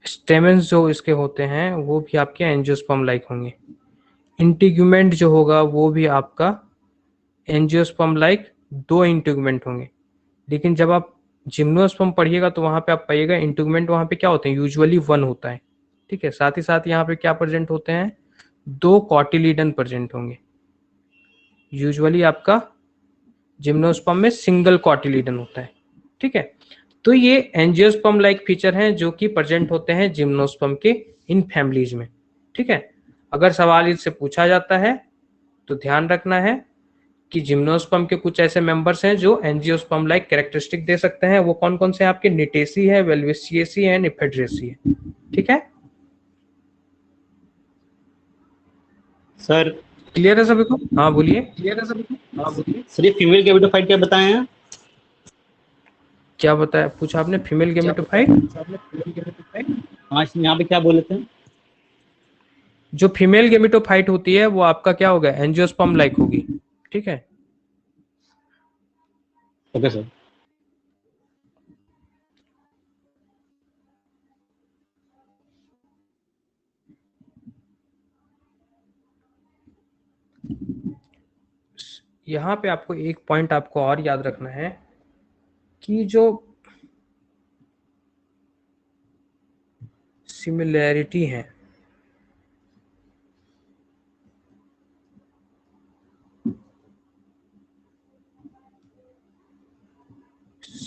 स्टेमेंस जो इसके होते हैं वो भी आपके एंजियोस्पर्म लाइक होंगे। इंटीग्यूमेंट जो होगा वो भी आपका एंजियोस्पर्म लाइक, दो इंटीग्यूमेंट होंगे। लेकिन जब आप जिम्नोस्पर्म पढ़िएगा तो वहां पे आप पाइएगा इंटीग्यूमेंट वहां पे क्या होते हैं? यूजुअली वन होता है, ठीक है। साथ ही साथ यहाँ पे क्या प्रेजेंट होते हैं? दो कॉटिलीडन प्रेजेंट होंगे। यूजुअली आपका जिम्नोस्पर्म में सिंगल कॉटिलीडन होता है, ठीक है। तो ये एंजियोस्पर्म लाइक फीचर हैं जो कि प्रेजेंट होते हैं जिम्नोस्पर्म के इन फैमिलीज में, ठीक है। अगर सवाल इससे पूछा जाता है तो ध्यान रखना है कि जिम्नोस्पर्म के कुछ ऐसे मेंबर्स हैं जो एंजियोस्पर्म लाइक कैरेक्टरिस्टिक दे सकते हैं। वो कौन कौन से? आपके निटेसी है, वेल्विशिएसी एंड एफिड्रेसी है, ठीक है। सर क्लियर है सभी को? हाँ बोलिए। क्लियर है सभी को? हाँ बोलिए। सर ये फीमेल गैमेटोफाइट क्या बताए हैं? क्या बताया? पूछा आपने फीमेल गैमेटोफाइट। हाँ इसमें यहाँ पे क्या बोले थे? जो फीमेल गैमेटोफाइट होती है वो आपका क्या होगा? एंजियोस्पर्म लाइक होगी, ठीक है। Okay sir. यहाँ पे आपको एक पॉइंट आपको और याद रखना है कि जो सिमिलैरिटी है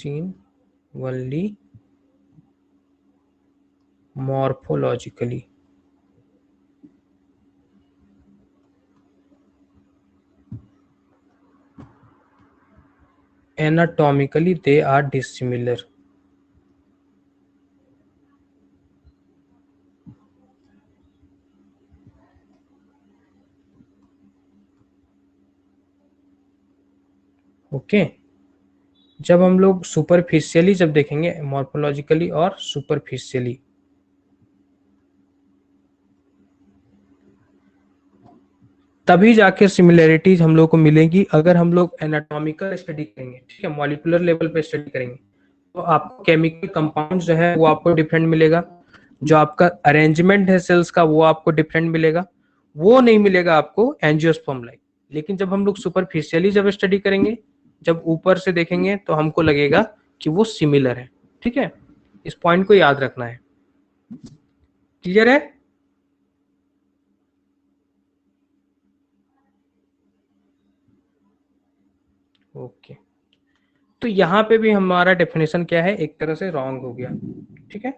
seen only morphologically. Anatomically they are dissimilar. Okay जब हम लोग सुपरफिशियली जब देखेंगे मॉर्फोलॉजिकली और सुपरफिशियली, तभी जाके सिमिलैरिटीज हम लोग को मिलेगी। अगर हम लोग एनाटॉमिकल स्टडी करेंगे, ठीक है, मॉलिक्यूलर लेवल पे स्टडी करेंगे, तो आपको केमिकल कंपाउंड जो है वो आपको डिफरेंट मिलेगा, जो आपका अरेंजमेंट है सेल्स का वो आपको डिफरेंट मिलेगा, वो नहीं मिलेगा आपको एंजियोस्पर्म लाइक। लेकिन जब हम लोग सुपरफिशियली जब स्टडी करेंगे, जब ऊपर से देखेंगे, तो हमको लगेगा कि वो सिमिलर है। ठीक है, इस पॉइंट को याद रखना है। क्लियर है? ओके तो यहाँ पे भी हमारा डेफिनेशन क्या है, एक तरह से रॉन्ग हो गया। ठीक है,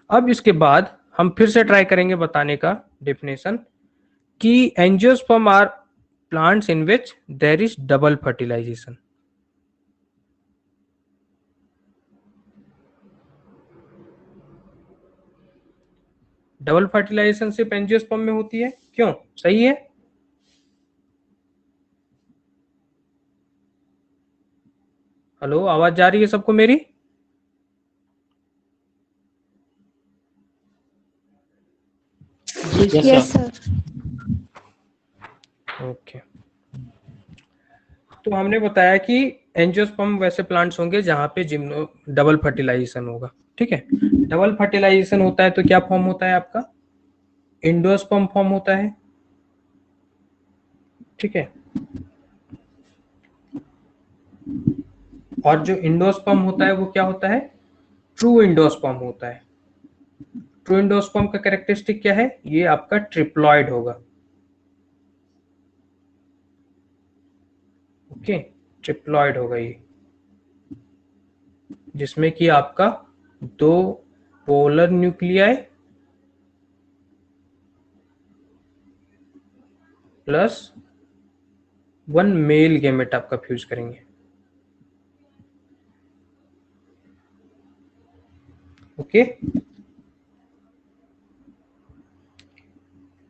अब इसके बाद हम फिर से ट्राई करेंगे बताने का डेफिनेशन कि angiosperm are plants in which there is double fertilisation. Double fertilisation सिर्फ एंजियोस्पर्म में होती है, क्यों? सही है? हेलो, आवाज जा रही है सबको मेरी? Yes sir. ओके तो हमने बताया कि एंजियोस्पर्म वैसे प्लांट्स होंगे जहां पे जिम्नो डबल फर्टिलाइजेशन होगा। ठीक है, डबल फर्टिलाइजेशन होता है तो क्या फॉर्म होता है आपका? एंडोस्पर्म फॉर्म होता है। ठीक है, और जो एंडोस्पर्म होता है वो क्या होता है? ट्रू एंडोस्पर्म होता है। ट्रू एंडोस्पर्म का कैरेक्टरिस्टिक क्या है? ये आपका ट्रिप्लॉइड होगा। ओके, ट्रिप्लॉइड होगा ये, जिसमें कि आपका 2 polar nuclei plus 1 male gamete आपका फ्यूज करेंगे। ओके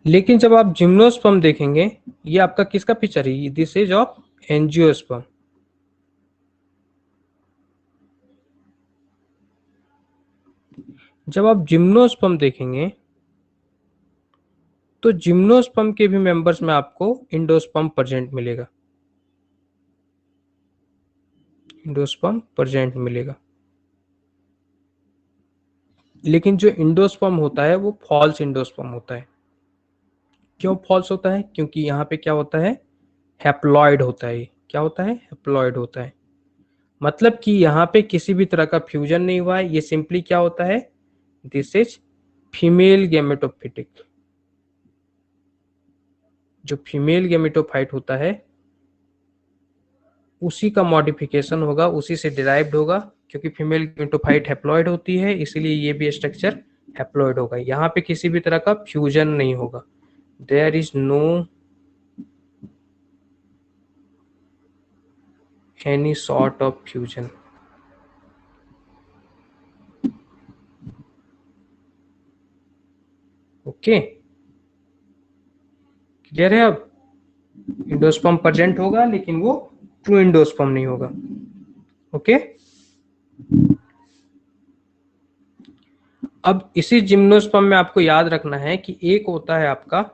लेकिन जब आप जिम्नोस्पर्म देखेंगे, ये आपका किसका पिक्चर है? This is of angiosperm. जब आप जिम्नोस्पर्म देखेंगे तो जिम्नोस्पर्म के भी मेंबर्स में आपको एंडोस्पर्म प्रेजेंट मिलेगा। एंडोस्पर्म प्रेजेंट मिलेगा, लेकिन जो एंडोस्पर्म होता है वो फॉल्स एंडोस्पर्म होता है। क्यों फॉल्स होता है? क्योंकि यहाँ पे क्या होता है? हैप्लॉइड होता है। क्या होता है? हैप्लॉइड होता है। मतलब कि यहाँ पे किसी भी तरह का फ्यूजन नहीं हुआ है, ये सिंपली क्या होता है? This is female gametophytic. जो फीमेल गैमेटोफाइट होता है उसी का मॉडिफिकेशन होगा, उसी से डिराइव्ड होगा, क्योंकि फीमेल गैमेटोफाइट हैप्लॉइड होती है, इसलिए ये भी स्ट्रक्चर हैप्लॉइड होगा। यहाँ पे किसी भी तरह का फ्यूजन नहीं होगा। There is no any sort of fusion. Okay clear है? अब एंडोस्पर्म प्रेजेंट होगा लेकिन वो ट्रू एंडोस्पर्म नहीं होगा। ओके अब इसी जिम्नोस्पर्म में आपको याद रखना है कि एक होता है आपका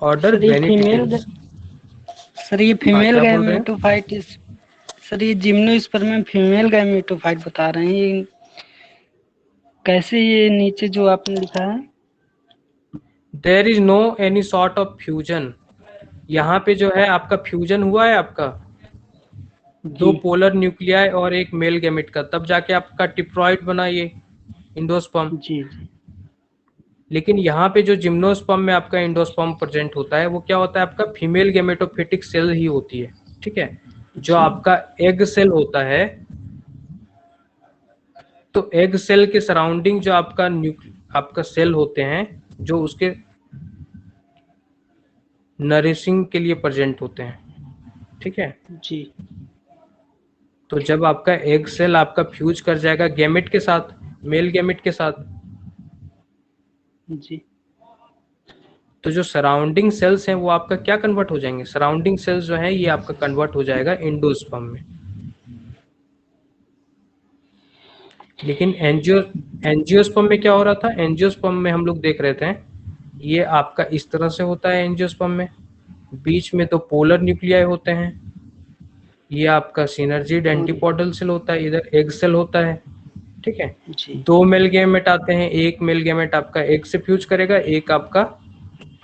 ऑर्डर फीमेल। सर ये फीमेल गैमेटोफाइट, सर ये जिम्नोस्पर्म में फीमेल गैमेटोफाइट बता रहे हैं, ये कैसे? ये नीचे जो आपने लिखा है there is no any sort of fusion. यहाँ पे जो है आपका फ्यूजन हुआ है आपका 2 पोलर न्यूक्लियाई और एक मेल गैमेट का, तब जाके आपका टिप्लॉइड बना ये एंडोस्पर्म। जी। लेकिन यहाँ पे जो जिम्नोस्पर्म में आपका एंडोस्पर्म प्रेजेंट होता है वो क्या होता है? आपका फीमेल गैमेटोफिटिक सेल ही होती है। ठीक है, जो आपका एग सेल होता है तो एग सेल के सराउंडिंग जो आपका सेल होते हैं जो उसके नरिशिंग के लिए प्रेजेंट होते हैं, ठीक है। जी तो जब आपका एग सेल आपका फ्यूज कर जाएगा गैमेट के साथ, मेल गैमेट के साथ, जी तो जो सराउंडिंग सेल्स हैं वो आपका क्या कन्वर्ट हो जाएंगे, सराउंडिंग सेल्स जो है ये आपका कन्वर्ट हो जाएगा एंडोस्पर्म में। लेकिन एंजियोस्पर्म में क्या हो रहा था, एंजियोस्पर्म में हम लोग देख रहे थे ये आपका इस तरह से होता है एंजियोस्पर्म में, बीच में तो पोलर न्यूक्लियाई होते हैं, ये आपका सिनर्जिड एंटीपोडल सेल होता है, इधर एग सेल होता है, ठीक है। जी दो मेल गैमेट आते हैं, एक मेल गैमेट आपका एग से फ्यूज करेगा, एक आपका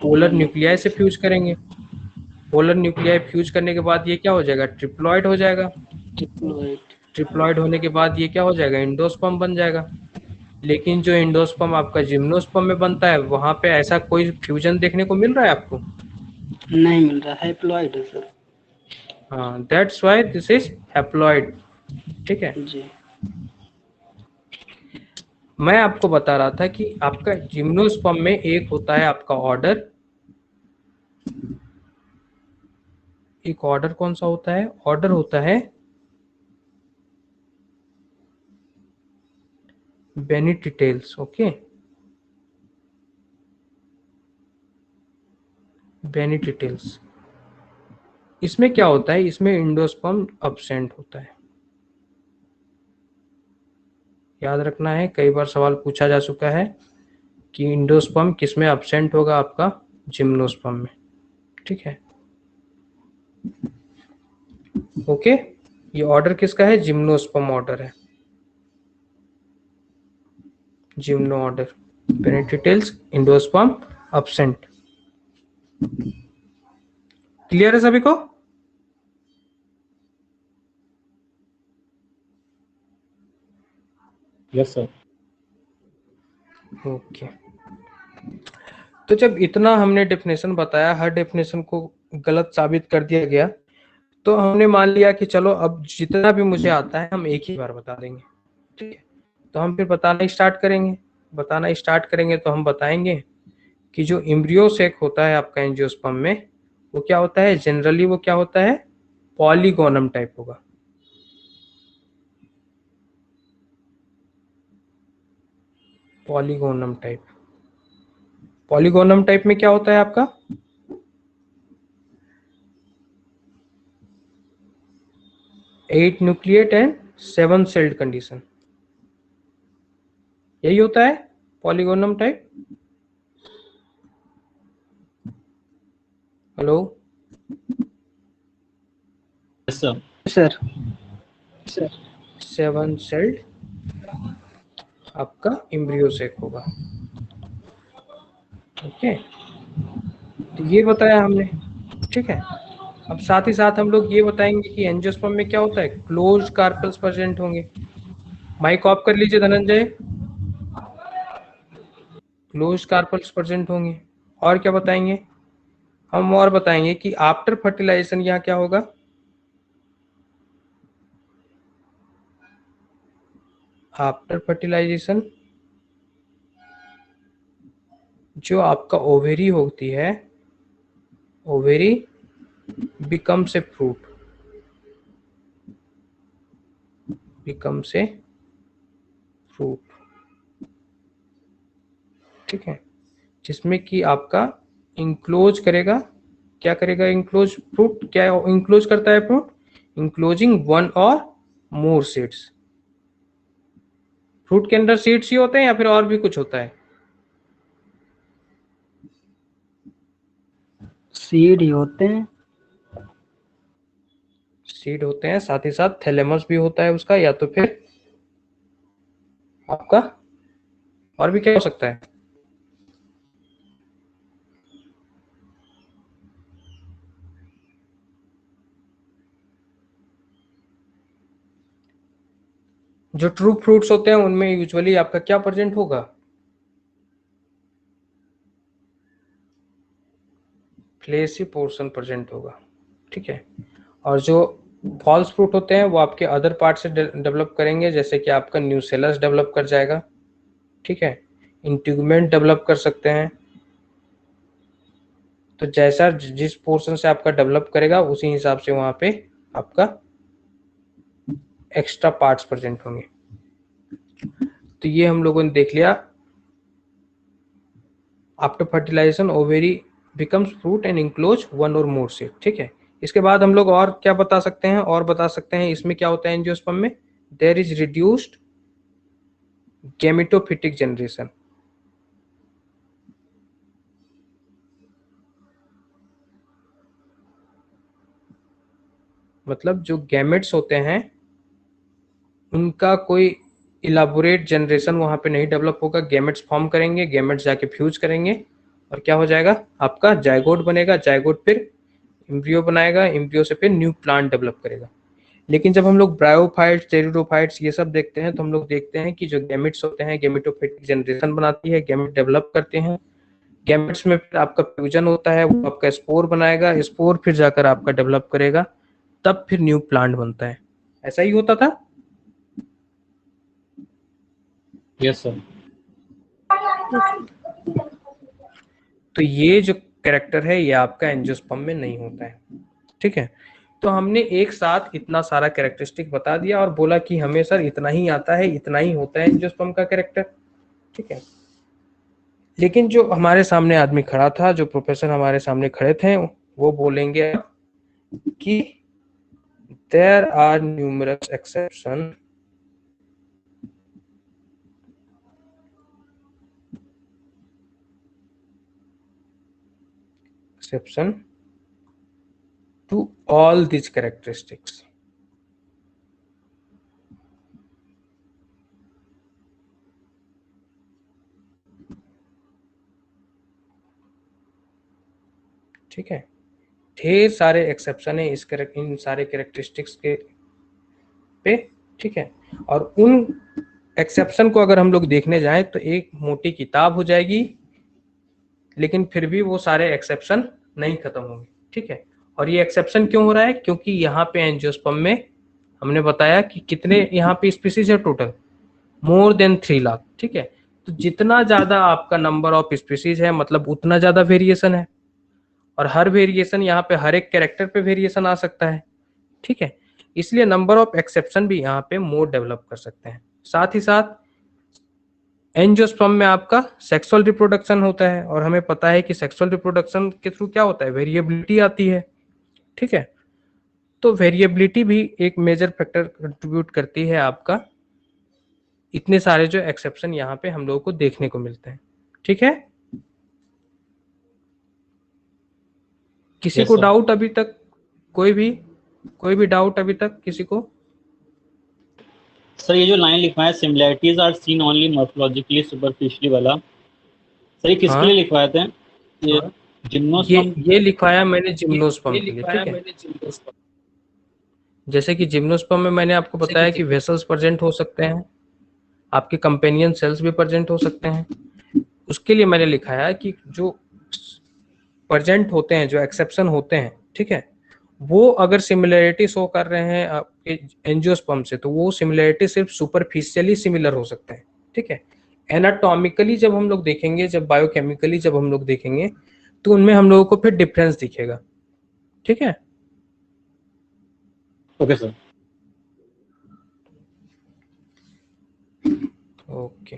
पोलर न्यूक्लियाई से फ्यूज करेंगे। पोलर न्यूक्लियाई फ्यूज करने के बाद ये क्या हो जाएगा, ट्रिप्लॉइड हो जाएगा। डिप्लॉयड। ट्रिप्लॉइड होने के बाद ये क्या हो जाएगा, एंडोस्पर्म बन जाएगा। लेकिन जो एंडोस्पर्म आपका जिम्नोस्पर्म में बनता है वहां पे ऐसा कोई फ्यूजन देखने को मिल रहा है आपको? नहीं मिल रहा, हैप्लॉइड है सर। हाँ, that's why this is haploid, ठीक है। जी मैं आपको बता रहा था कि आपका जिम्नोस्पर्म में एक होता है आपका ऑर्डर, एक ऑर्डर कौन सा होता है, ऑर्डर होता है बेनिटिटेल्स, ओके, बेनिटिटेल्स। इसमें क्या होता है, इसमें एंडोस्पर्म अब्सेंट होता है, याद रखना है, कई बार सवाल पूछा जा चुका है कि एंडोस्पर्म किस में अब्सेंट होगा, आपका जिम्नोस्पर्म में, ठीक है। ओके, ये ऑर्डर किसका है, जिम्नोस्पर्म ऑर्डर है, जिम्नो ऑर्डर, पेनिट्रिटेल्स, एंडोस्पर्म, अब्सेंट। क्लियर है सभी को? Yes sir. ओके, तो जब इतना हमने डेफिनेशन बताया, हर डेफिनेशन को गलत साबित कर दिया गया, तो हमने मान लिया कि चलो अब जितना भी मुझे आता है हम एक ही बार बता देंगे, ठीक है। तो हम फिर बताना स्टार्ट करेंगे तो हम बताएंगे कि जो एम्ब्रियो सेक होता है आपका एंजियोस्पर्म में, वो क्या होता है, जनरली वो क्या होता है, पॉलीगोनम टाइप होगा, पॉलीगोनम टाइप। पॉलीगोनम टाइप में क्या होता है आपका, 8 न्यूक्लिएट एंड 7 सेल्ड कंडीशन, यही होता है polygonum type. Hello, yes sir. Sir 7 sailed आपका एम्ब्रियो सेक होगा, ओके। तो ये बताया हमने, ठीक है। अब साथ ही साथ हम लोग ये बताएंगे कि एंजियोस्पर्म में क्या होता है, क्लोज कार्पल्स प्रेजेंट होंगे। माइक ऑफ कर लीजिए धनंजय, क्लोज कार्पल्स प्रेजेंट होंगे। और क्या बताएंगे हम, और बताएंगे कि आफ्टर फर्टिलाइजेशन यहाँ क्या होगा, आफ्टर फर्टिलाइजेशन जो आपका ओवेरी होती है, ovary becomes a fruit, becomes a fruit, ठीक है, जिसमें कि आपका इंक्लोज करेगा, क्या करेगा, इंक्लोज फ्रूट, क्या इंक्लोज करता है fruit, enclosing one or more seeds. Fruit के अंदर सीड्स ही होते हैं या फिर और भी कुछ होता है, सीड ही होते हैं। सीड होते हैं, साथ ही साथ थैलेमस भी होता है उसका, या तो फिर आपका और भी क्या हो सकता है, जो ट्रू फ्रूट्स होते हैं उनमें यूजुअली आपका क्या प्रेजेंट होगा, फ्लेशी पोर्शन प्रेजेंट होगा, ठीक है। और जो फॉल्स फ्रूट होते हैं वो आपके अदर पार्ट से डेवलप करेंगे, जैसे कि आपका न्यूसेलस डेवलप कर जाएगा, ठीक है, इंटीग्यूमेंट डेवलप कर सकते हैं। तो जैसा जिस पोर्शन से आपका डेवलप करेगा उसी हिसाब से वहां पे आपका एक्स्ट्रा पार्ट्स प्रेजेंट होंगे। तो ये हम लोगों ने देख लिया। After fertilisation ovary becomes fruit and enclose one or more seed, ठीक है। इसके बाद हम लोग और क्या बता सकते हैं, और बता सकते हैं इसमें क्या होता है एंजियोस्पर्म में, there is reduced gametophytic generation. मतलब जो गैमेट्स होते हैं उनका कोई इलाबोरेट जनरेशन वहां पे नहीं डेवलप होगा। गैमेट्स फॉर्म करेंगे, गैमेट्स जाके फ्यूज करेंगे और क्या हो जाएगा, आपका जायगोट बनेगा, जायगोट फिर एम्ब्रियो बनाएगा, एम्ब्रियो से फिर न्यू प्लांट डेवलप करेगा। लेकिन जब हम लोग ब्रायोफाइट्स, टेरिडोफाइट्स ये सब देखते हैं तो हम लोग देखते हैं कि जो गैमेट्स होते हैं गैमेटोफिटिक जनरेशन बनाती है, गैमेट डेवलप करते हैं, गैमेट्स में फिर आपका फ्यूजन होता है, वो आपका स्पोर बनाएगा, स्पोर फिर जाकर आपका डेवलप करेगा, तब फिर न्यू प्लांट बनता है। ऐसा ही होता था। Yes sir. तो ये जो कैरेक्टर है ये आपका एंजियोस्पर्म में नहीं होता है, ठीक है। तो हमने एक साथ इतना सारा कैरेक्टरिस्टिक बता दिया और बोला कि हमें सर इतना ही आता है, इतना ही होता है एंजियोस्पर्म का कैरेक्टर, ठीक है। लेकिन जो हमारे सामने आदमी खड़ा था, जो प्रोफेसर हमारे सामने खड़े थे, वो बोलेंगे कि there are numerous exception to all these characteristics। ठीक है, ढेर सारे एक्सेप्शन है इन सारे कैरेक्टरिस्टिक्स के पे, ठीक है। और उन एक्सेप्शन को अगर हम लोग देखने जाएं तो एक मोटी किताब हो जाएगी, लेकिन फिर भी वो सारे एक्सेप्शन नहीं खत्म होंगे, ठीक है। और ये एक्सेप्शन क्यों हो रहा है, क्योंकि यहाँ पे एंजियोस्पर्म में हमने बताया कि कितने यहाँ पे स्पीसीज है टोटल, मोर देन 3 लाख, ठीक है। तो जितना ज्यादा आपका नंबर ऑफ स्पीसीज है मतलब उतना ज्यादा वेरिएशन है, और हर वेरिएशन यहाँ पे हर एक कैरेक्टर पे वेरिएशन आ सकता है, ठीक है। इसलिए नंबर ऑफ एक्सेप्शन भी यहाँ पे मोर डेवलप कर सकते हैं। साथ ही साथ एंजियोस्पर्म में आपका सेक्सुअल रिप्रोडक्शन होता है, और हमें पता है कि सेक्सुअल रिप्रोडक्शन के थ्रू क्या होता है, वेरिएबिलिटी आती है, ठीक है। तो वेरिएबिलिटी भी एक मेजर फैक्टर कंट्रीब्यूट करती है आपका इतने सारे जो एक्सेप्शन यहाँ पे हम लोगों को देखने को मिलते हैं, ठीक है। किसी Yes, को sir. डाउट अभी तक, कोई भी डाउट अभी तक किसी को? सर ये जो लाइन लिखवाया similarities are seen only morphologically superficially वाला, सर ये किसके हाँ, लिए लिखवाए थे? ये जिम्नोस्पर्म। ये लिखवाया मैंने जिम्नोस्पर्म के लिए, ठीक है। जैसे कि जिम्नोस्पर्म में मैंने आपको बताया कि वेसल्स प्रेजेंट हो सकते हैं, आपके कंपेनियन सेल्स भी प्रेजेंट हो सकते हैं। उसके लिए मैंने लिखा है कि जो प्रेजेंट होते हैं, जो एक्सेप्शन होते हैं, ठीक है, वो अगर सिमिलरिटी शो कर रहे हैं आपके एंजियोस्पर्म से तो वो सिमिलरिटी सिर्फ सुपरफिशियली सिमिलर हो सकते हैं, ठीक है। एनाटॉमिकली जब हम लोग देखेंगे, जब बायोकेमिकली जब हम लोग देखेंगे तो उनमें हम लोगों को फिर डिफरेंस दिखेगा, ठीक है। Okay sir. ओके,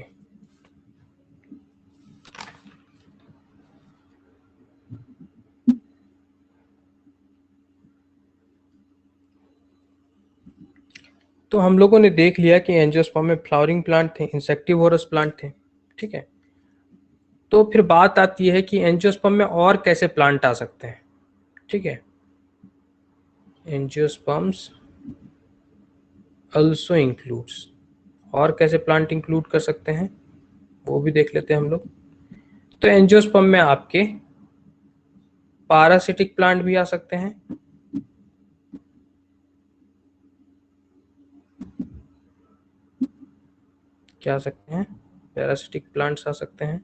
तो हम लोगों ने देख लिया कि एंजियोस्पर्म में फ्लावरिंग प्लांट थे, इंसेक्टिवोरस प्लांट थे, ठीक है। तो फिर बात आती है कि एंजियोस्पर्म में और कैसे प्लांट आ सकते हैं, ठीक है। एंजियोस्पर्म्स also includes, और कैसे प्लांट इंक्लूड कर सकते हैं वो भी देख लेते हैं हम लोग। तो एंजियोस्पर्म में आपके पैरासिटिक प्लांट भी आ सकते हैं, क्या आ सकते हैं, पैरासिटिक प्लांट्स आ सकते हैं।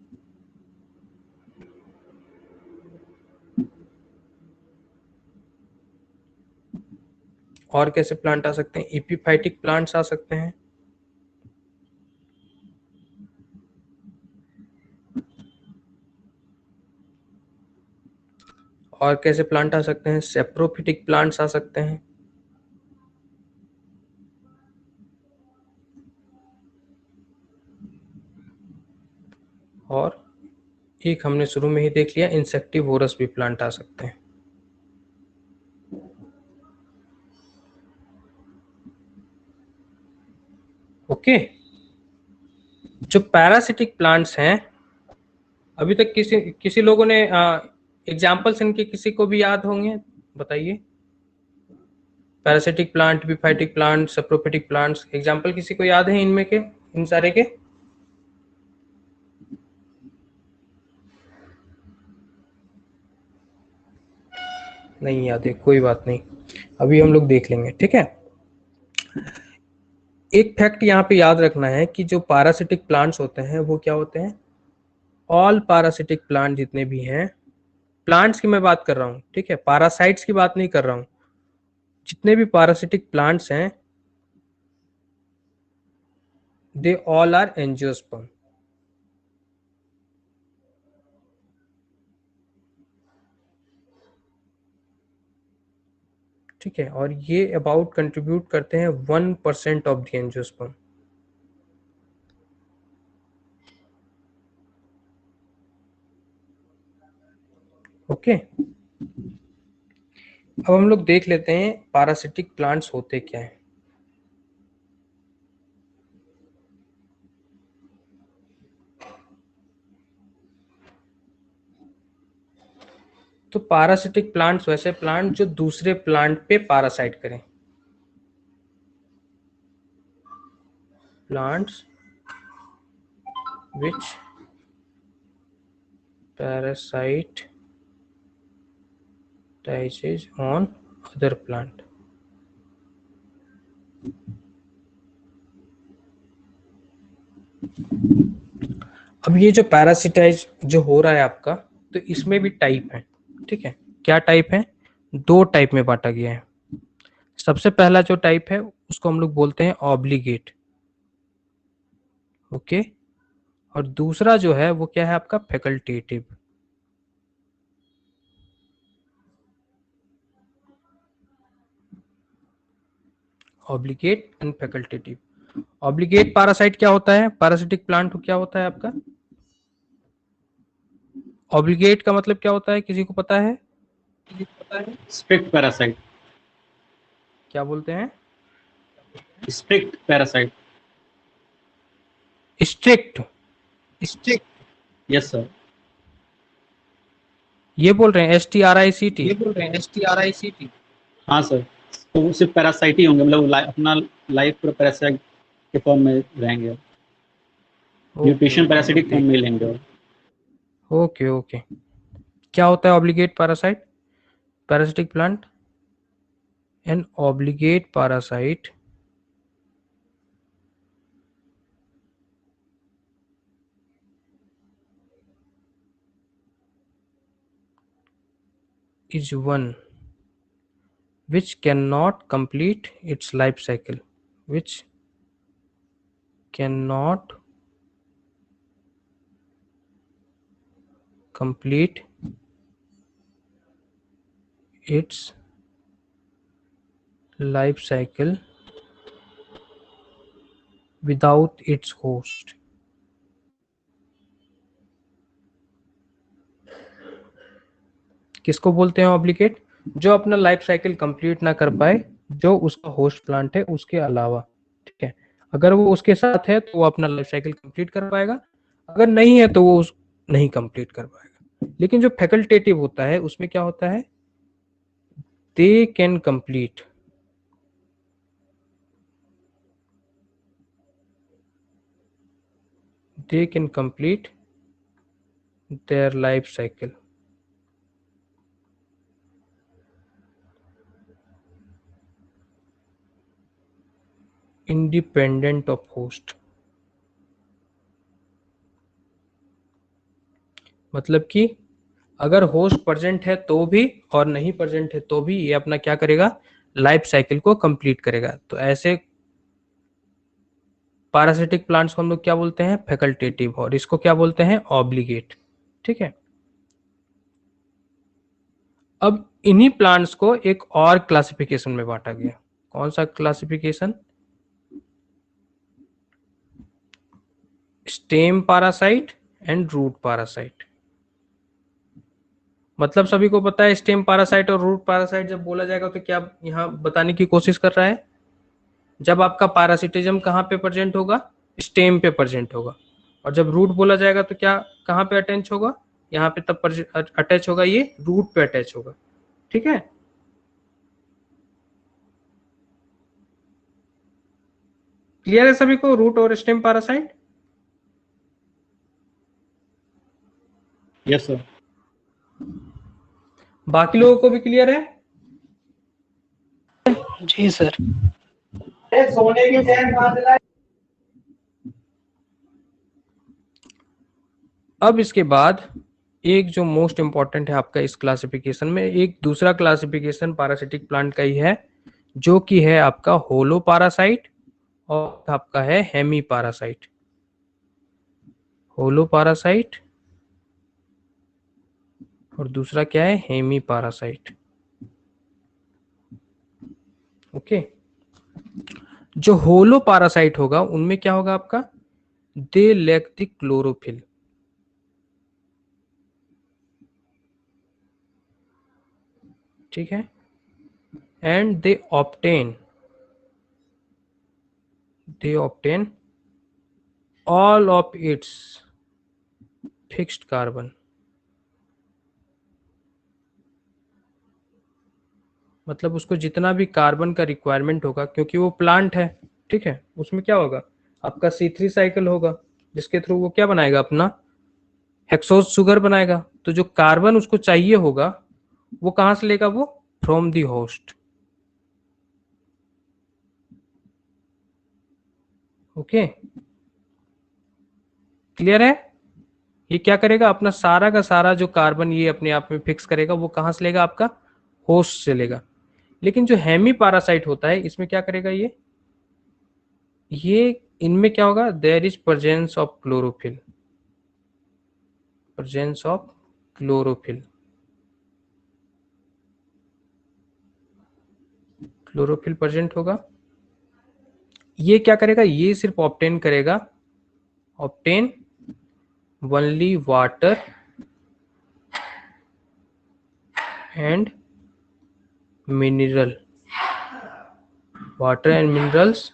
और कैसे प्लांट आ सकते हैं? एपिफाइटिक प्लांट्स आ सकते हैं। और कैसे प्लांट आ सकते हैं? सेप्रोफिटिक प्लांट्स आ सकते हैं। और एक हमने शुरू में ही देख लिया, इंसेक्टिवोरस भी प्लांट आ सकते हैं। ओके, जो पैरासिटिक प्लांट्स हैं, अभी तक किसी लोगों ने एग्जाम्पल्स इनके किसी को भी याद होंगे? बताइए। Parasitic plant, epiphytic plant, saprophytic plants, example किसी को याद है इनमें के, इन सारे के? नहीं याद है, कोई बात नहीं, अभी हम लोग देख लेंगे, ठीक है। एक फैक्ट यहाँ पे याद रखना है कि जो पैरासिटिक प्लांट्स होते हैं वो क्या होते हैं? ऑल पैरासिटिक प्लांट जितने भी हैं, प्लांट्स की मैं बात कर रहा हूँ, ठीक है, पैरासाइट्स की बात नहीं कर रहा हूँ। जितने भी पैरासिटिक प्लांट्स हैं, दे ऑल आर एंजियोस्पर्म। ठीक है, और ये अबाउट कंट्रीब्यूट करते हैं 1% ऑफ द एंजियोस्पर्म। ओके, अब हम लोग देख लेते हैं पैरासिटिक प्लांट्स होते क्या हैं। तो पैरासिटिक प्लांट्स वैसे प्लांट जो दूसरे प्लांट पे पैरासाइट करें। Plants which parasitize on other plant। अब ये जो पैरासिटाइज जो हो रहा है आपका, तो इसमें भी टाइप है, ठीक है। क्या टाइप है? 2 टाइप में बांटा गया है। सबसे पहला जो टाइप है उसको हम लोग बोलते हैं ऑब्लिगेट, ओके। और दूसरा जो है वो क्या है आपका? Facultative. Obligate and facultative. Obligate parasite क्या होता है? पैरासिटिक प्लांट क्या होता है आपका? ऑब्लिगेट का मतलब क्या होता है, किसी को पता है? Strict parasite. क्या बोलते हैं? Strict parasite. Strict? Strict, yes sir. ये बोल रहे हैं STRICT? हाँ सर, तो वो सिर्फ पैरासाइट ही होंगे, मतलब अपना लाइफ पूरा पैरासाइट के फॉर्म में रहेंगे, न्यूट्रिशन पैरासिटिक फॉर्म में लेंगे। ओके ओके, क्या होता है obligate parasite? Parasitic plant an obligate parasite is one which cannot complete its life cycle, which cannot complete its life cycle without its host। किसको बोलते हैं ऑब्लिगेट? जो अपना लाइफ साइकिल कंप्लीट ना कर पाए, जो उसका होस्ट प्लांट है उसके अलावा, ठीक है। अगर वो उसके साथ है तो वो अपना लाइफ साइकिल कंप्लीट कर पाएगा, अगर नहीं है तो वो नहीं कंप्लीट कर पाएगा। लेकिन जो फैकल्टेटिव होता है उसमें क्या होता है? They can complete their life cycle independent of host। मतलब कि अगर होस्ट प्रेजेंट है तो भी और नहीं प्रेजेंट है तो भी ये अपना क्या करेगा? लाइफ साइकिल को कंप्लीट करेगा। तो ऐसे पैरासिटिक प्लांट्स को हम लोग क्या बोलते हैं? फैकल्टेटिव, और इसको क्या बोलते हैं? ऑब्लिगेट। ठीक है। अब इन्हीं प्लांट्स को एक और क्लासिफिकेशन में बांटा गया। कौन सा classification? Stem parasite and root parasite. मतलब सभी को पता है स्टेम पैरासाइट और रूट पैरासाइट जब बोला जाएगा तो क्या यहां बताने की कोशिश कर रहा है? जब आपका पैरासिटिज्म कहां पे प्रेजेंट होगा? स्टेम पे प्रेजेंट होगा। और जब रूट बोला जाएगा तो क्या कहां पे अटैच होगा? यहाँ पे तब अटैच होगा, ये रूट पे अटैच होगा। ठीक है। क्लियर है सभी को रूट और स्टेम पैरासाइट? Yes sir. बाकी लोगों को भी क्लियर है? जी सर। सोने की चैन कहां से लाए? अब इसके बाद एक जो मोस्ट इंपॉर्टेंट है आपका इस क्लासिफिकेशन में, एक दूसरा क्लासिफिकेशन पैरासिटिक प्लांट का ही है, जो कि है आपका होलो पैरासाइट और आपका है हेमी पैरासाइट। होलो पैरासाइट और दूसरा क्या है? Hemi parasite. ओके। जो होलो पैरासाइट होगा उनमें क्या होगा आपका? They lack the chlorophyll. ठीक है। And they obtain all of its fixed carbon। मतलब उसको जितना भी कार्बन का रिक्वायरमेंट होगा, क्योंकि वो प्लांट है, ठीक है, उसमें क्या होगा? आपका C3 साइकिल होगा, जिसके थ्रू वो क्या बनाएगा? अपना हेक्सोज शुगर बनाएगा। तो जो कार्बन उसको चाहिए होगा वो कहां से लेगा? वो from the host. Okay, clear है? ये क्या करेगा? अपना सारा का सारा जो कार्बन ये अपने आप में फिक्स करेगा, वो कहां से लेगा? आपका होस्ट से लेगा। लेकिन जो हेमी पैरासाइट होता है इसमें क्या करेगा? ये इनमें क्या होगा? There is presence of chlorophyll. Presence of chlorophyll. Chlorophyll present होगा। ये क्या करेगा? ये सिर्फ ऑब्टेन करेगा, obtain only water and mineral, water and minerals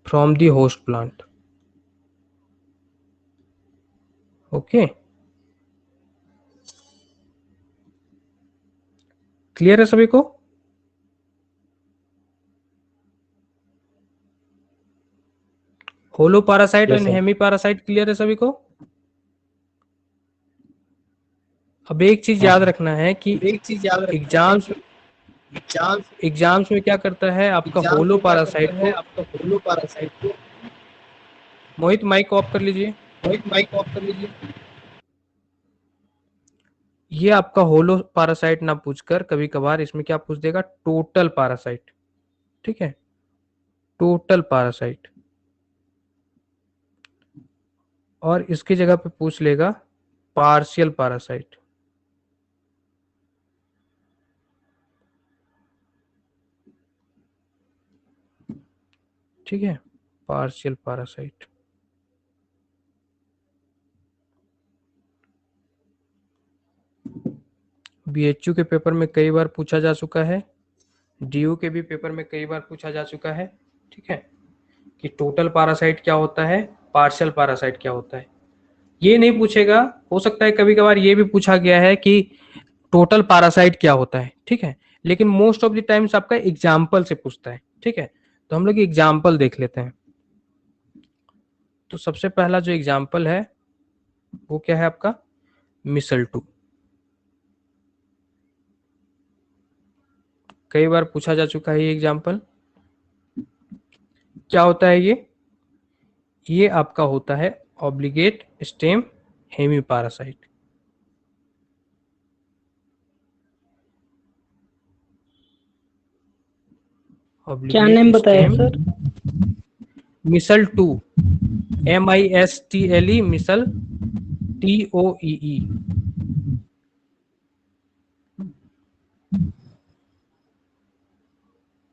from the host plant. Okay, clear है सभी को? Holo parasite Yes, and sir. Hemi parasite clear है सभी को? अब एक चीज याद रखना है कि एग्जाम्स में क्या करता है आपका होलो पैरासाइट को। मोहित माइक ऑफ कर लीजिए। ये आपका होलो पैरासाइट ना पूछकर कभी कभार इसमें क्या पूछ देगा? Total parasite. ठीक है, टोटल पैरासाइट। और इसकी जगह पे पूछ लेगा पार्शियल पैरासाइट। ठीक है, पार्शियल पैरासाइट। बीएचयू के पेपर में कई बार पूछा जा चुका है, डीयू के भी पेपर में कई बार पूछा जा चुका है। ठीक है, कि टोटल पैरासाइट क्या होता है, पार्शियल पैरासाइट क्या होता है। ये नहीं पूछेगा, हो सकता है कभी कभार ये भी पूछा गया है कि टोटल पैरासाइट क्या होता है। ठीक है, लेकिन मोस्ट ऑफ द टाइम्स आपका एग्जाम्पल से पूछता है। ठीक है, तो हम लोग एग्जाम्पल देख लेते हैं। तो सबसे पहला जो एग्जाम्पल है वो क्या है आपका? मिसल्टू। कई बार पूछा जा चुका है ये एग्जाम्पल। क्या होता है ये आपका होता है ऑब्लिगेट स्टेम हेमी पैरासाइट। क्या नेम ऑब्लिगेट बताया स्टेम सर? मिसल 2, MISTLE मिसल TOEE।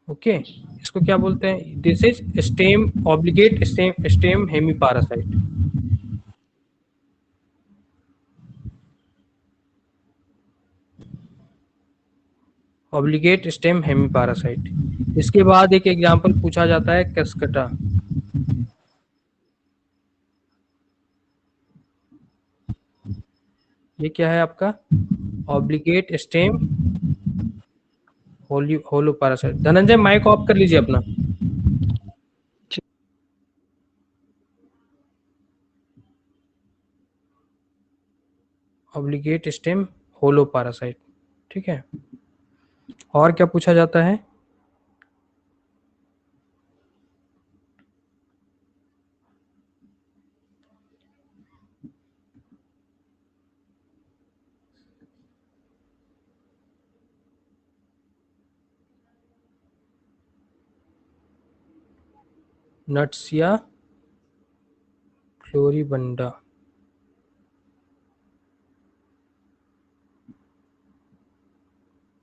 ओके, इसको क्या बोलते हैं? This is stem obligate stem Hemy parasite. Obligate stem Hemy parasite. इसके बाद एक एग्जांपल पूछा जाता है कस्कटा। ये क्या है आपका? Obligate stem holo parasite. Dhananjay mike off कर लीजिए अपना। ऑब्लिगेट स्टेम होलो पैरासाइट, ठीक है। और क्या पूछा जाता है? Nuytsia floribunda.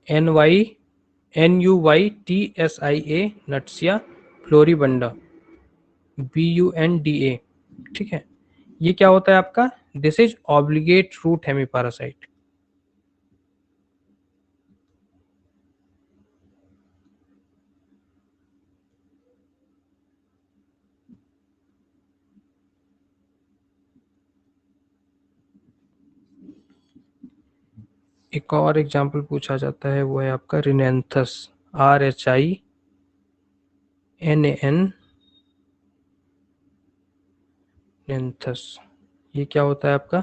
NUYTSIA Nuytsia floribunda, BUNDA, ठीक है। ये क्या होता है आपका? This is obligate root hemi parasite. एक और एग्जाम्पल पूछा जाता है, वो है आपका रिनेंथस, RHINAN नेंथस। ये क्या होता है आपका?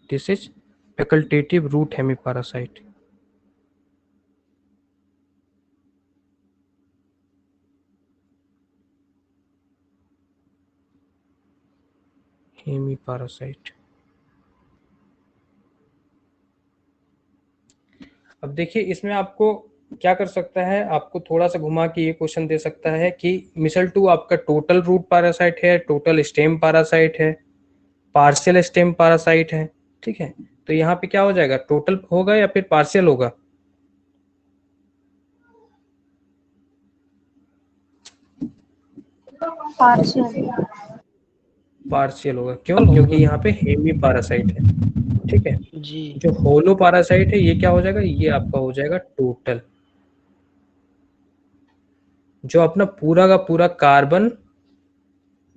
This is facultative root hemi parasite. Hemi parasite. अब देखिए, इसमें आपको क्या कर सकता है, आपको थोड़ा सा घुमा के ये क्वेश्चन दे सकता है कि मिसल 2 आपका टोटल रूट पैरासाइट है, टोटल स्टेम पैरासाइट है, पार्शियल स्टेम पैरासाइट है, ठीक है। तो यहाँ पे क्या हो जाएगा? टोटल होगा या फिर पार्शियल होगा? पार्शियल। पार्शियल होगा। क्यों? क्योंकि यहाँ पे हेमी पैरासाइट है, ठीक है। जी जो होलो पैरासाइट है ये क्या हो जाएगा? ये आपका हो जाएगा टोटल। जो अपना पूरा का पूरा कार्बन,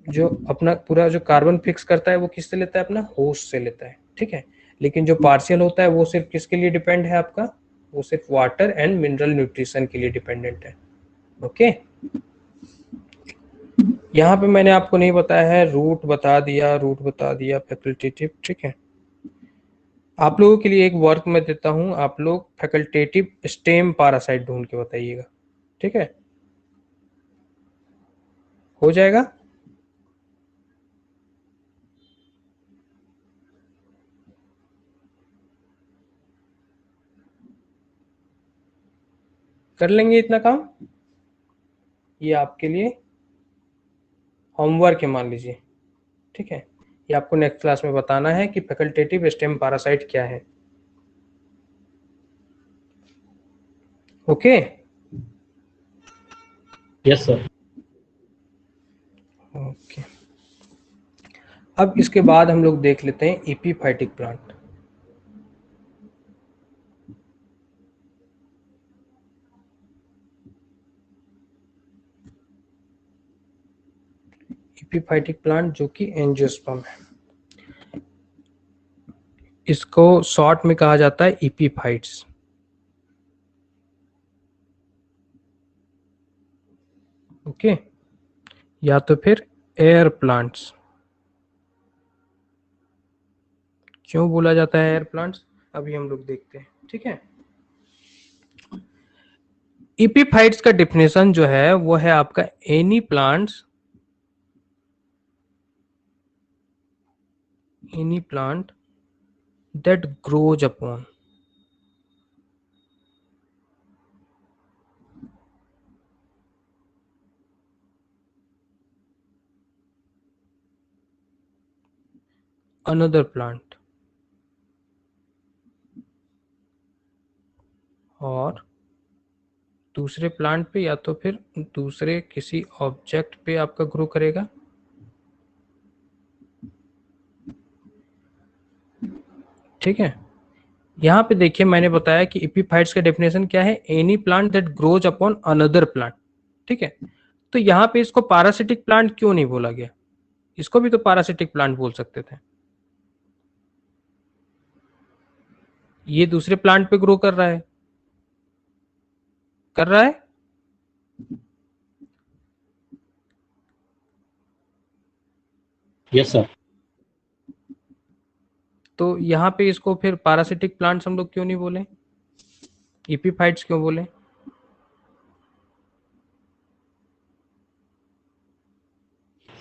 जो अपना पूरा जो कार्बन फिक्स करता है वो किससे लेता है? अपना होस्ट से लेता है, ठीक है। लेकिन जो पार्शियल होता है वो सिर्फ किसके लिए डिपेंड है आपका? वो सिर्फ वाटर एंड मिनरल न्यूट्रिशन के लिए डिपेंडेंट है। ओके, यहाँ पे मैंने आपको नहीं बताया है, रूट बता दिया फैकल्टेटिव, ठीक है। आप लोगों के लिए एक वर्क मैं देता हूं, आप लोग फैकल्टेटिव स्टेम पैरासाइट ढूंढ के बताइएगा, ठीक है। हो जाएगा? कर लेंगे इतना काम? ये आपके लिए होमवर्क है मान लीजिए, ठीक है। ये आपको नेक्स्ट क्लास में बताना है कि फैकल्टेटिव स्टेम पैरासाइट क्या है। Okay, yes sir. ओके। अब इसके बाद हम लोग देख लेते हैं एपीफाइटिक प्लांट। एपीफाइटिक प्लांट जो कि एंजियोस्पर्म है, इसको शॉर्ट में कहा जाता है एपीफाइट्स। ओके, या तो फिर एयर प्लांट्स। क्यों बोला जाता है एयर प्लांट्स? अभी हम लोग देखते हैं, ठीक है। एपीफाइट्स का डेफिनेशन जो है वो है आपका any plant that grows upon another plant, और दूसरे प्लांट पे या तो फिर दूसरे किसी ऑब्जेक्ट पे आपका ग्रो करेगा। ठीक है, यहाँ पे देखिए मैंने बताया कि एपीफाइट्स का डेफिनेशन क्या है, any plant that grows upon another plant. ठीक है, तो यहाँ पे इसको पैरासिटिक प्लांट क्यों नहीं बोला गया, इसको भी तो पैरासिटिक प्लांट बोल सकते थे। ये दूसरे प्लांट पे ग्रो कर रहा है, कर रहा है। Yes sir. तो यहाँ पे इसको फिर पैरासिटिक प्लांट्स हम लोग क्यों नहीं बोले, एपीफाइट्स क्यों बोले?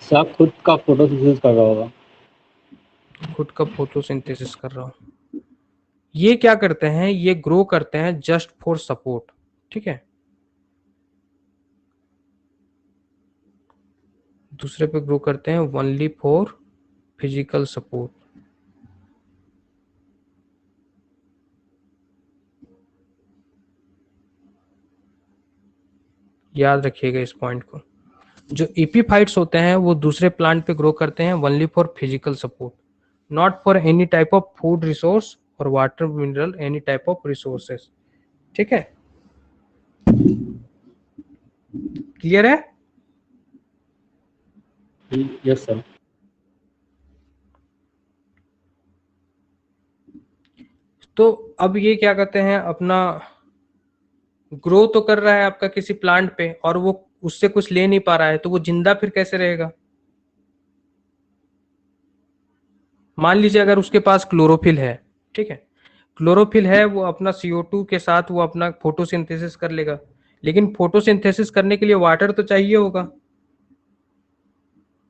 सर खुद का फोटोसिंथेसिस कर रहा होगा। खुद का फोटोसिंथेसिस कर रहा हूँ। ये क्या करते हैं, ये ग्रो करते हैं जस्ट फॉर सपोर्ट। ठीक है, दूसरे पे ग्रो करते हैं ओनली फॉर फिजिकल सपोर्ट। याद रखिएगा इस पॉइंट को। जो एपीफाइट्स होते हैं वो दूसरे प्लांट पे ग्रो करते हैं only for physical support, not for any type of food resource और water mineral any type of resources. ठीक है, क्लियर है? Yes sir. तो अब ये क्या कहते हैं, अपना ग्रो तो कर रहा है आपका किसी प्लांट पे और वो उससे कुछ ले नहीं पा रहा है, तो वो जिंदा फिर कैसे रहेगा? मान लीजिए अगर उसके पास क्लोरोफिल है, ठीक है, क्लोरोफिल है, वो अपना CO2 के साथ वो अपना फोटोसिंथेसिस कर लेगा, लेकिन फोटोसिंथेसिस करने के लिए वाटर तो चाहिए होगा।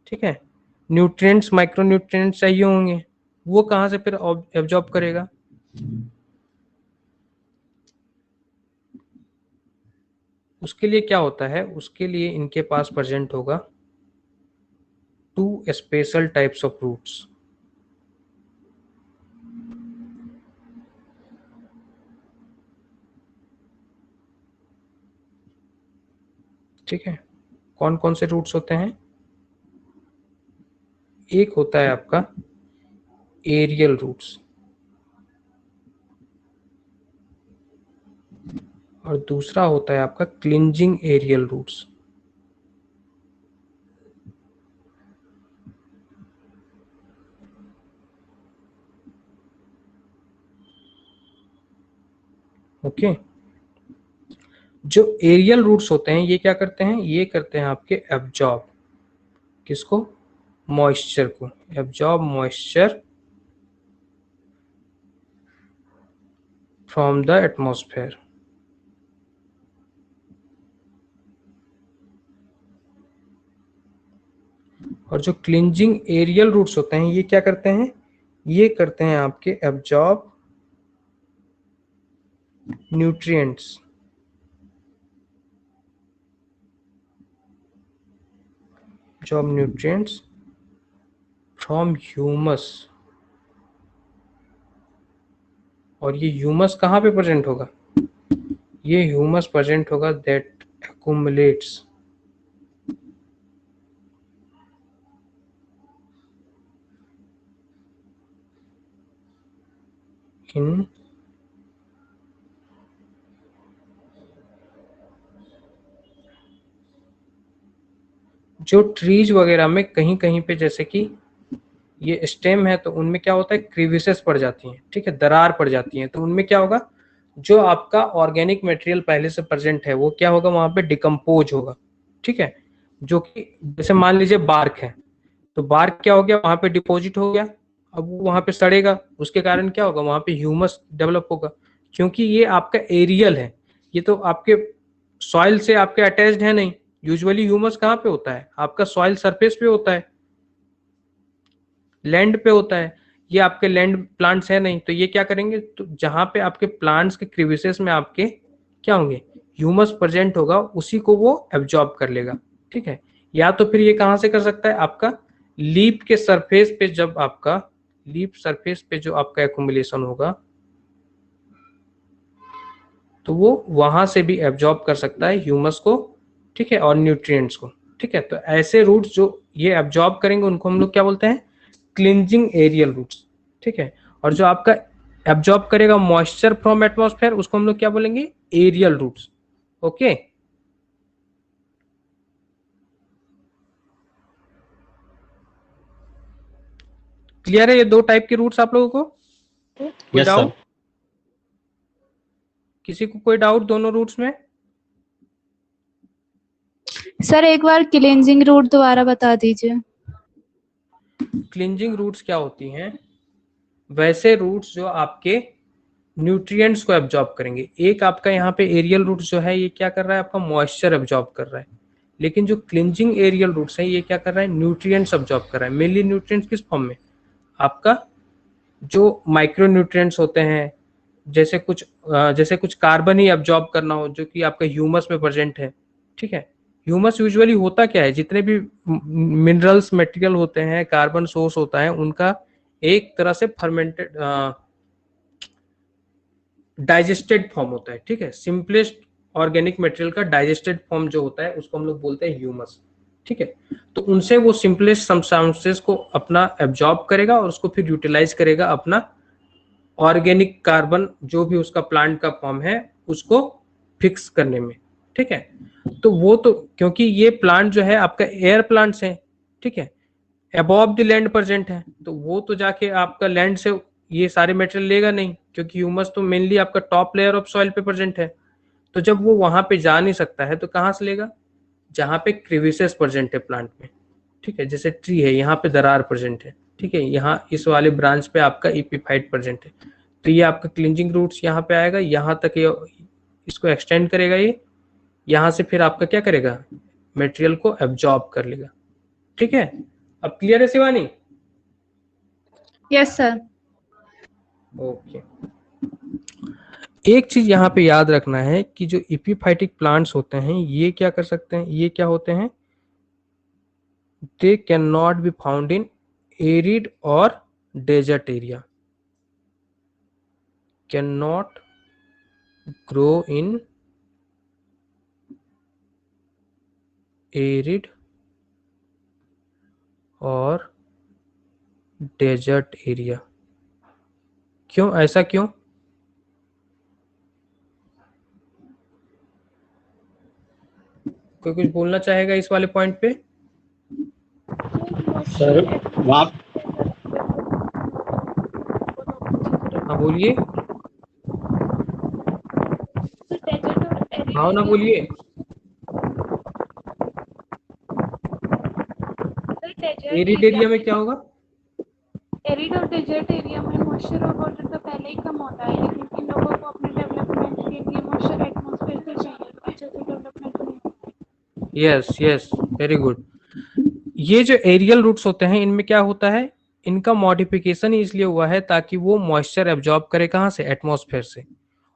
ठीक है, न्यूट्रिएंट्स, माइक्रो न्यूट्रिएंट्स चाहिए होंगे, वो कहाँ से फिर एब्जॉर्ब करेगा? उसके लिए क्या होता है, उसके लिए इनके पास प्रेजेंट होगा 2 स्पेशल टाइप्स ऑफ रूट्स। ठीक है, कौन कौन से रूट्स होते हैं? एक होता है आपका एरियल रूट्स और दूसरा होता है आपका क्लिंजिंग एरियल रूट्स। ओके, जो एरियल रूट्स होते हैं ये क्या करते हैं, ये करते हैं आपके एब्जॉर्ब, किसको? मॉइस्चर को, absorb moisture from the atmosphere. और जो क्लिंजिंग एरियल रूट्स होते हैं ये क्या करते हैं, ये करते हैं आपके एब्जॉर्ब न्यूट्रिएंट्स फ्रॉम ह्यूमस। और ये ह्यूमस कहाँ पे प्रेजेंट होगा, ये ह्यूमस प्रेजेंट होगा दैट accumulates in जो ट्रीज वगैरह में कहीं कहीं पे, जैसे कि ये स्टेम है तो उनमें क्या होता है, क्रीविसेस पड़ जाती हैं। ठीक है, दरार पड़ जाती हैं, तो उनमें क्या होगा, जो आपका ऑर्गेनिक मटेरियल पहले से प्रेजेंट है वो क्या होगा, वहां पे डिकम्पोज होगा। ठीक है, जो कि जैसे मान लीजिए बार्क है, तो बार्क क्या हो गया, वहां पे डिपॉजिट हो गया, अब वो वहां पे सड़ेगा, उसके कारण क्या होगा, वहां पे ह्यूमस डेवलप होगा, क्योंकि ये आपका एरियल है, ये तो आपके सॉइल से आपके अटैच्ड है नहीं। यूजुअली ह्यूमस कहाँ पे होता है, आपका सॉइल सरफेस पे होता है, लैंड पे होता है, ये आपके लैंड प्लांट्स है नहीं, तो ये क्या करेंगे, तो जहां पे आपके प्लांट्स के क्रीविसेस में आपके क्या होंगे, ह्यूमस प्रेजेंट होगा, उसी को वो एब्जॉर्ब कर लेगा। ठीक है, या तो फिर ये कहां से कर सकता है, आपका लीफ के सरफेस पे जब आपका लीफ सरफेस पे जो आपका एक्यूमुलेशन होगा तो वो वहां से भी एब्जॉर्ब कर सकता है ह्यूमस को, ठीक है, और न्यूट्रिएंट्स को, ठीक है। तो ऐसे रूट्स जो ये एब्जॉर्ब करेंगे उनको हम लोग क्या बोलते हैं, क्लिंजिंग एरियल रूट्स, ठीक है। और जो आपका एब्जॉर्ब करेगा मॉइस्चर फ्रॉम एटमॉस्फेयर उसको हम लोग क्या बोलेंगे, एरियल रूट्स। ओके, क्लियर है ये दो टाइप के रूट्स आप लोगों को? कोई यस डाउट? सर। किसी को कोई डाउट दोनों रूट्स में? सर एक बार क्लींजिंग रूट दोबारा बता दीजिए। क्लिंजिंग रूट्स क्या होती हैं, वैसे रूट्स जो आपके न्यूट्रिएंट्स को एब्जॉर्ब करेंगे। एक आपका यहाँ पे एरियल रूट जो है ये क्या कर रहा है, आपका मॉइस्चर एब्जॉर्ब कर रहा है, लेकिन जो क्लिंजिंग एरियल रूट्स है ये क्या कर रहा है, न्यूट्रिएंट्स एब्जॉर्ब कर रहा है। मेनली न्यूट्रिएंट्स किस फॉर्म में, आपका जो माइक्रो न्यूट्रिएंट्स होते हैं, जैसे कुछ कार्बन ही एब्जॉर्ब करना हो जो कि आपका ह्यूमस में प्रेजेंट है, ठीक है। ह्यूमस यूजुअली होता क्या है, जितने भी मिनरल्स मटेरियल होते हैं, कार्बन सोर्स होता है, उनका एक तरह से फर्मेंटेड डाइजेस्टेड फॉर्म होता है, ठीक है। सिंपलेस्ट ऑर्गेनिक मटेरियल का डाइजेस्टेड फॉर्म जो होता है उसको हम लोग बोलते हैं ह्यूमस, ठीक है। तो उनसे वो सिंपलेस्ट सब्सटेंसेस को अपना एब्जॉर्ब करेगा और उसको फिर यूटिलाइज करेगा अपना ऑर्गेनिक कार्बन जो भी उसका प्लांट का फॉर्म है उसको फिक्स करने में, ठीक है। तो वो तो क्योंकि ये प्लांट जो है आपका एयर प्लांट्स है, ठीक है, अबॉव द लैंड प्रेजेंट है, तो वो तो जाके आपका लैंड से ये सारे मटेरियल लेगा नहीं, क्योंकि ह्यूमस तो मेनली आपका टॉप लेयर ऑफ सॉइल पे प्रेजेंट है। तो जब वो वहां पे जा नहीं सकता है तो कहाँ से लेगा, जहां पे क्रिविसेस प्रेजेंट है प्लांट में, ठीक है। जैसे ट्री है, यहाँ पे दरार प्रेजेंट है, ठीक है, यहाँ इस वाले ब्रांच पे आपका एपिफाइट प्रेजेंट है, तो ये आपका क्लिंजिंग रूट्स यहाँ पे आएगा, यहाँ तक ये इसको एक्सटेंड करेगा, ये यहाँ से फिर आपका क्या करेगा, मटेरियल को एब्जॉर्ब कर लेगा, ठीक है। अब क्लियर है शिवानी? Yes sir. ओके, एक चीज यहाँ पे याद रखना है कि जो एपिफाइटिक प्लांट्स होते हैं ये क्या कर सकते हैं, ये क्या होते हैं, they can not be found in arid और desert area, can not grow in arid और डेजर्ट एरिया। क्यों, ऐसा क्यों? कोई कुछ बोलना चाहेगा इस वाले पॉइंट पे? सर वहाँ हाँ बोलिए, हाँ ना बोलिए। एरिड एरिया में क्या होगा, एरिड और डेजर्ट एरिया में मॉइस्चर और वाटर तो पहले ही कम होता है, लेकिन इन लोगों को अपने डेवलपमेंट के लिए मॉइस्चर एटमॉस्फेयर से चाहिए अच्छे से डेवलपमेंट नहीं। Yes yes, very good. ये जो एरियल रूट्स होते हैं इनमें क्या होता है, इनका मॉडिफिकेशन इसलिए हुआ है ताकि वो मॉइस्चर एब्जॉर्ब करे, कहाँ से, एटमॉस्फेयर से।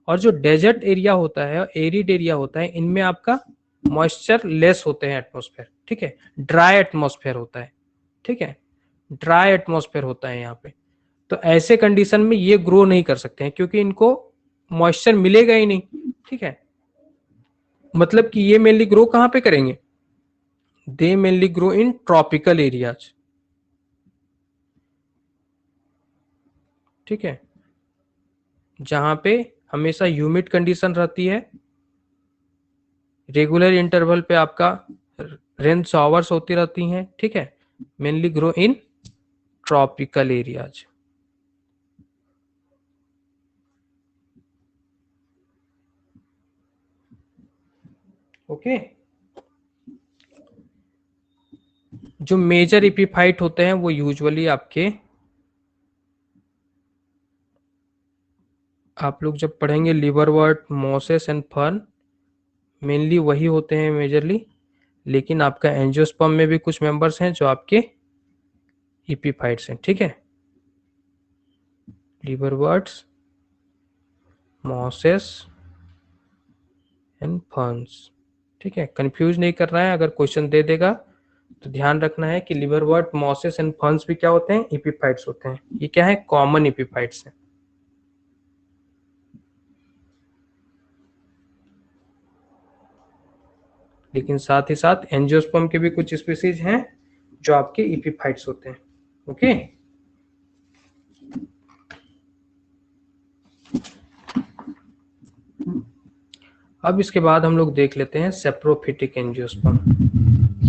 और जो डेजर्ट एरिया होता है, एरिड एरिया होता है, इनमें आपका मॉइस्चर लेस होते हैं एटमॉस्फेयर, ठीक है, ड्राई एटमॉस्फेयर होता है, ठीक है, ड्राई एटमॉस्फेयर होता है यहाँ पे। तो ऐसे कंडीशन में ये ग्रो नहीं कर सकते हैं क्योंकि इनको मॉइस्चर मिलेगा ही नहीं, ठीक है। मतलब कि ये मेनली ग्रो कहाँ पे करेंगे, दे mainly grow in tropical areas, ठीक है, जहां पे हमेशा ह्यूमिड कंडीशन रहती है, रेगुलर इंटरवल पे आपका रेन शॉवर्स होती रहती हैं, ठीक है, mainly grow in tropical areas. Okay, जो मेजर एपिफाइट होते हैं वो यूजुअली आपके, आप लोग जब पढ़ेंगे liverwort, mosses and fern, mainly वही होते हैं मेजरली, लेकिन आपका एंजियोस्पर्म में भी कुछ मेंबर्स हैं जो आपके एपिफाइट्स हैं, ठीक है, लिवरवर्ट्स, मॉसेस एंड फर्न्स, ठीक है। कंफ्यूज नहीं करना है, अगर क्वेश्चन दे देगा तो ध्यान रखना है कि लिवरवर्ट, मॉसेस एंड फर्न्स भी क्या होते हैं, एपिफाइट्स होते हैं। ये क्या है, कॉमन एपिफाइट्स हैं। लेकिन साथ ही साथ एंजियोस्पर्म के भी कुछ स्पीसीज हैं जो आपके एपिफाइट्स होते हैं। ओके, अब इसके बाद हम लोग देख लेते हैं सेप्रोफिटिक एंजियोस्पर्म।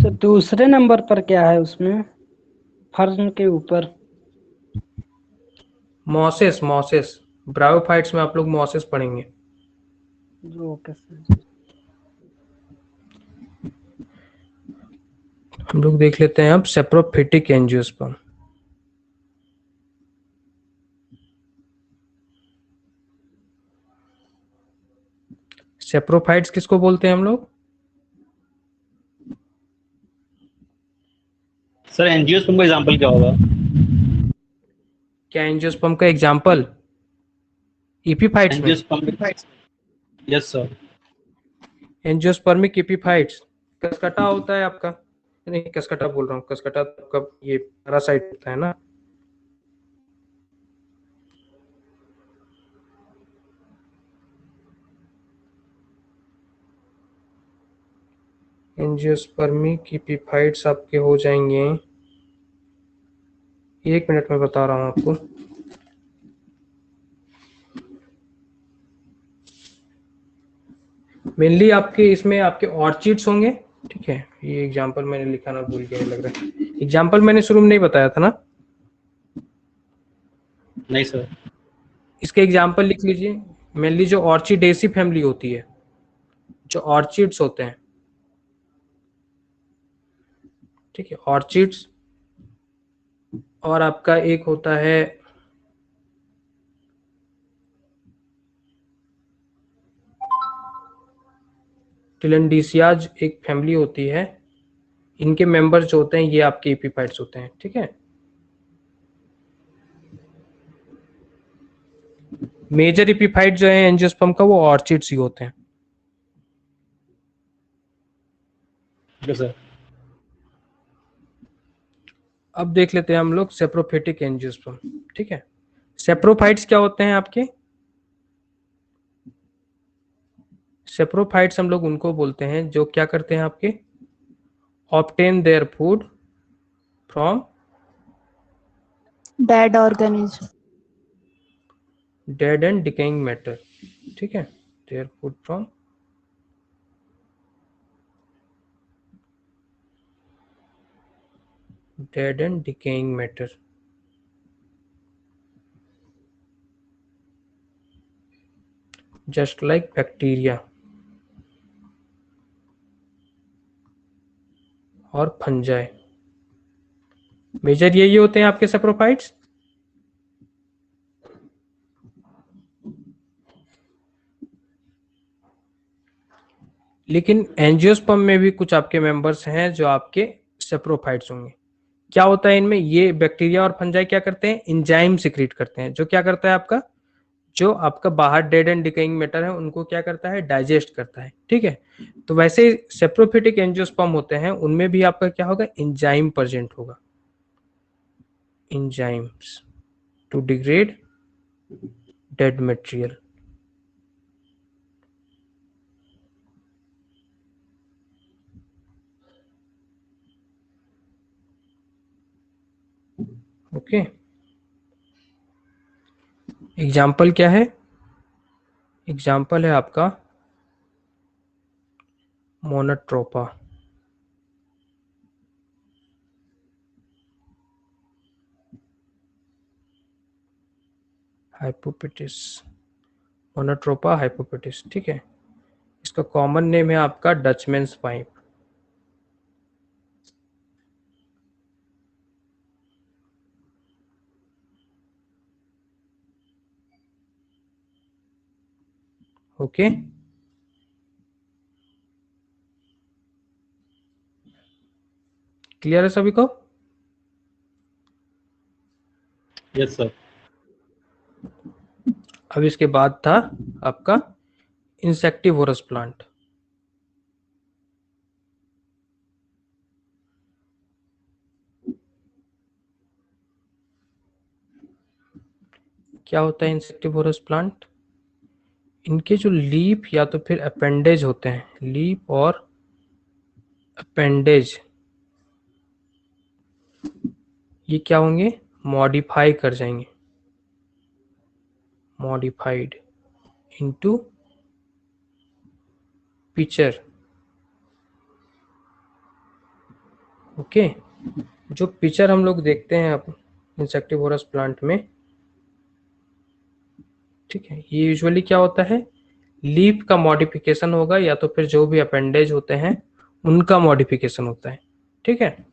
सर दूसरे नंबर पर क्या है उसमें, फर्न के ऊपर? मॉसेस, मॉसेस ब्रायोफाइट्स में आप लोग मॉसेस पढ़ेंगे। Okay sir. हम लोग देख लेते हैं अब सेप्रोफिटिक एंजियोस्पर्म। सेप्रोफाइट्स किसको बोलते हैं हम लोग? सर एंजियोस्पर्म का एग्जांपल क्या होगा? क्या एंजियोस्पर्म का एग्जांपल एपिफाइट्स में? Angiosperm, yes sir. Angiospermic epiphytes cuscuta होता है आपका, नहीं कसकटा बोल रहा हूँ, कसकटा आपका ये पैरासाइट होता है ना। एंजियोस्पर्मिक एपिफाइट्स आपके हो जाएंगे, 1 मिनट में बता रहा हूँ आपको। मेनली आपके इसमें आपके ऑर्चिड्स होंगे, ठीक है। ये एग्जांपल मैंने लिखा ना, भूल गया लग रहा है। एग्जांपल मैंने शुरू में नहीं बताया था ना? नहीं सर। इसके एग्जांपल लिख लीजिए। मेनली जो ऑर्चिडेसी फैमिली होती है, जो ऑर्चिड्स होते हैं, ठीक है, ऑर्चिड्स। और आपका एक होता है टिलेंडिसियाज, एक फैमिली होती है। इनके मेंबर्स जो होते हैं ये आपके एपिफाइट्स होते हैं, ठीक है। मेजर एपिफाइट जो है एंजियोस्पर्म का, वो ऑर्चिड्स ही होते हैं। Yes sir. अब देख लेते हैं हम लोग सेप्रोफिटिक एंजियोस्पर्म, ठीक है। सेप्रोफाइट्स क्या होते हैं आपके? सेप्रोफाइट्स हम लोग उनको बोलते हैं जो क्या करते हैं आपके, obtain their food from dead organism. Dead and decaying matter, ठीक है। Their food from dead and decaying matter. Just like bacteria और फंजाई, मेजर यही होते हैं आपके सेप्रोफाइट्स। लेकिन एंजियोस्पर्म में भी कुछ आपके मेंबर्स हैं जो आपके सेप्रोफाइट्स होंगे। क्या होता है इनमें, ये बैक्टीरिया और फंजाई क्या करते हैं, एंजाइम सिक्रीट करते हैं, जो क्या करता है आपका, जो आपका बाहर डेड एंड डिकेइंग मैटर है उनको क्या करता है, डाइजेस्ट करता है, ठीक है। तो वैसे सेप्रोफिटिक एंजियोस्पर्म होते हैं, उनमें भी आपका क्या होगा, एंजाइम प्रेजेंट होगा, enzymes to degrade dead material. Okay, example क्या है, एग्जाम्पल है आपका मोनोट्रोपा, हाइपोपिटिस, मोनोट्रोपा हाइपोपिटिस, ठीक है। इसका कॉमन नेम है आपका डचमैन्स पाइप। ओके, क्लियर है सभी को? Yes sir. अब इसके बाद था आपका इंसेक्टिवोरस प्लांट। क्या होता है इंसेक्टिवोरस प्लांट? इनके जो लीफ या तो फिर अपेंडेज होते हैं, लीफ और अपेंडेज, ये क्या होंगे? मॉडिफाई कर जाएंगे, मॉडिफाइड इनटू पिक्चर। ओके, जो पिक्चर हम लोग देखते हैं इंसेक्टिवोरस प्लांट में, ठीक है, ये यूजुअली क्या होता है? लीफ का मॉडिफिकेशन होगा या तो फिर जो भी अपेंडेज होते हैं उनका मॉडिफिकेशन होता है। ठीक है,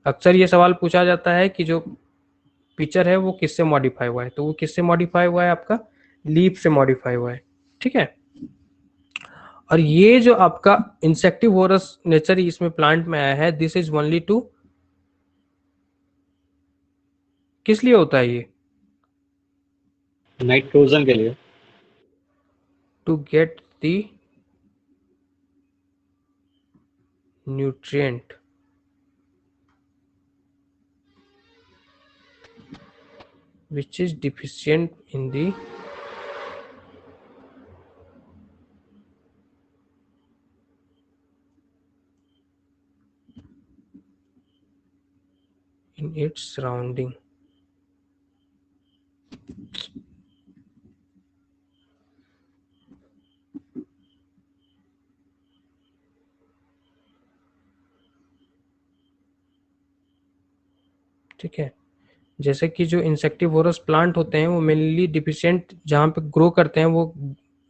अक्सर ये सवाल पूछा जाता है कि जो पिक्चर है वो किससे मॉडिफाई हुआ है, तो वो किससे मॉडिफाई हुआ है? आपका लीफ से मॉडिफाई हुआ है। ठीक है, और ये जो आपका इंसेक्टिवोरस नेचर इसमें प्लांट में आया है, दिस इज ओनली टू, किस लिए होता है ये? नाइट्रोजन के लिए। To get the nutrient which is deficient in the in its surrounding। ठीक है, जैसे कि जो इंसेक्टिवोरस प्लांट होते हैं वो मेनली डिफिशिएंट जहाँ पे ग्रो करते हैं,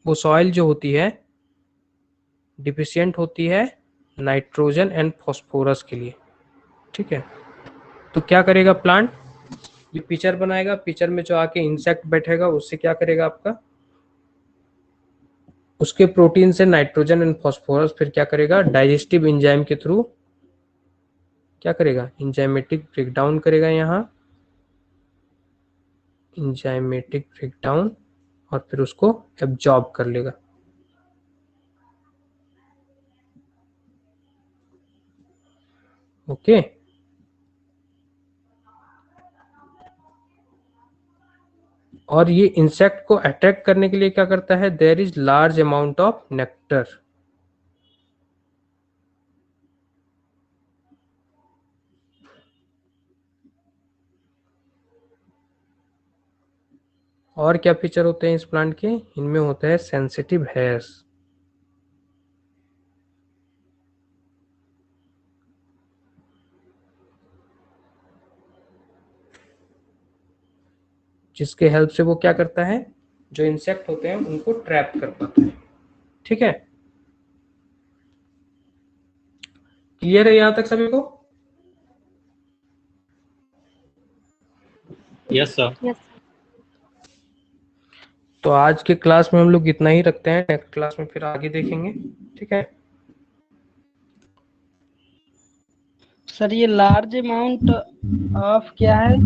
वो सॉइल जो होती है डिफिशिएंट होती है नाइट्रोजन एंड फॉस्फोरस के लिए। ठीक है, तो क्या करेगा प्लांट? ये पिक्चर बनाएगा, पिक्चर में जो आके इंसेक्ट बैठेगा उससे क्या करेगा आपका, उसके प्रोटीन से नाइट्रोजन एंड फॉस्फोरस फिर क्या करेगा? डाइजेस्टिव एंजाइम के थ्रू क्या करेगा? एंजाइमेटिक ब्रेकडाउन करेगा, यहाँ एंजाइमेटिक ब्रेकडाउन, और फिर उसको एब्जॉर्ब कर लेगा। ओके, और ये इंसेक्ट को अट्रैक्ट करने के लिए क्या करता है? There is large amount of nectar. और क्या फीचर होते हैं इस प्लांट के? इनमें होता है सेंसिटिव हेयर्स, जिसके हेल्प से वो क्या करता है? जो इंसेक्ट होते हैं उनको ट्रैप कर पाता है। ठीक है, क्लियर है यहां तक सभी को? Yes sir. यस। तो आज के क्लास में हम लोग इतना ही रखते हैं, नेक्स्ट क्लास में फिर आगे देखेंगे। ठीक है, सर ये लार्ज अमाउंट ऑफ क्या है?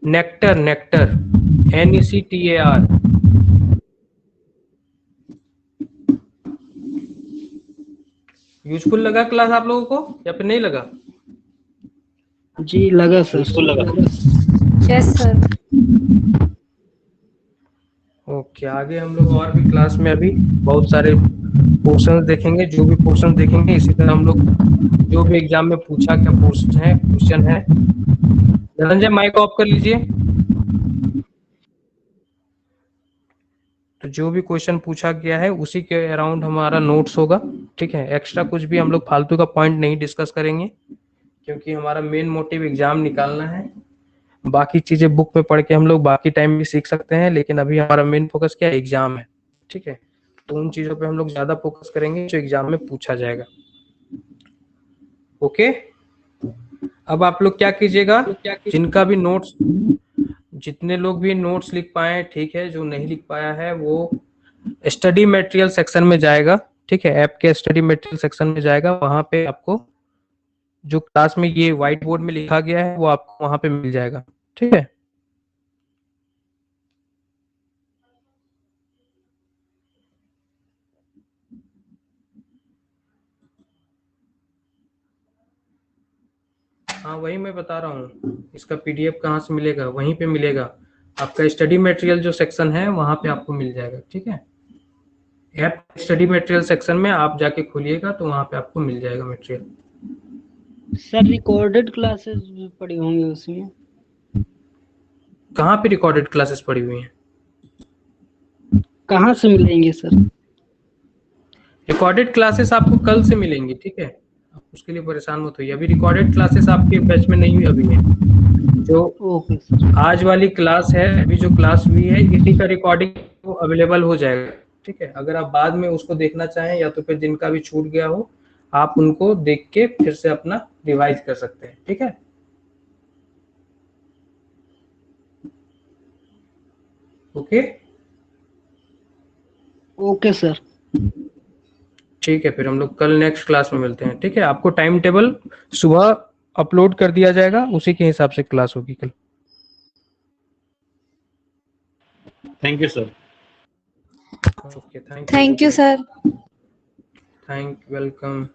Nectar, nectar, NECTAR। यूजफुल लगा क्लास आप लोगों को या फिर नहीं लगा? जी लगा सर। यूजफुल लगा। Yes sir. ओके, आगे हम लोग और भी क्लास में अभी बहुत सारे पोर्शंस देखेंगे, जो भी पोर्शन देखेंगे इसी तरह हम लोग जो भी एग्जाम में पूछा क्या क्वेश्चन है। धनंजय माइक ऑफ कर लीजिए। तो जो भी क्वेश्चन पूछा गया है उसी के अराउंड हमारा नोट्स होगा। ठीक है, एक्स्ट्रा कुछ भी हम लोग फालतू का पॉइंट नहीं डिस्कस करेंगे, क्योंकि हमारा मेन मोटिव एग्जाम निकालना है। बाकी चीजें बुक में पढ़ के हम लोग बाकी टाइम भी सीख सकते हैं, लेकिन अभी हमारा मेन फोकस क्या है? एग्जाम है। ठीक है, तो उन चीजों पे हम लोग ज्यादा फोकस करेंगे जो एग्जाम में पूछा जाएगा। ओके, अब आप लोग क्या कीजिएगा, जिनका भी नोट्स, जितने लोग भी नोट्स लिख पाए ठीक है, जो नहीं लिख पाया है वो स्टडी मटेरियल सेक्शन में जाएगा। ठीक है, ऐप के स्टडी मटेरियल सेक्शन में जाएगा, वहां पे आपको जो क्लास में ये व्हाइट बोर्ड में लिखा गया है वो आपको वहां पे मिल जाएगा। ठीक है, हाँ वही मैं बता रहा हूँ, इसका PDF कहाँ से मिलेगा? वहीं पे मिलेगा। आपका स्टडी मटेरियल जो सेक्शन है वहां पे आपको मिल जाएगा, ठीक है। ऐप स्टडी मटेरियल सेक्शन में आप जाके खोलिएगा तो वहां पे आपको मिल जाएगा मटेरियल। सर रिकॉर्डेड क्लासेस भी पड़ी होंगी उसमें? कहाँ पे रिकॉर्डेड क्लासेस पड़ी हुई हैं? कहाँ से मिलेंगे सर? रिकॉर्डेड क्लासेस आपको कल से मिलेंगी, ठीक है, आप उसके लिए परेशान मत होइए। अभी रिकॉर्डेड क्लासेस आपके बैच में नहीं हुई अभी है। जो ओके सर। आज वाली क्लास है, अभी जो क्लास हुई है इसी का रिकॉर्डिंग वो अवेलेबल हो जाएगा, ठीक है। अगर आप बाद में उसको देखना चाहें या तो फिर जिनका भी छूट गया हो आप उनको देख के फिर से अपना रिवाइज कर सकते हैं, ठीक है। Okay okay sir. ठीक है, फिर हम लोग कल नेक्स्ट क्लास में मिलते हैं, ठीक है। आपको टाइम टेबल सुबह अपलोड कर दिया जाएगा, उसी के हिसाब से क्लास होगी कल। Thank you sir. Okay, thank you sir. Thank welcome.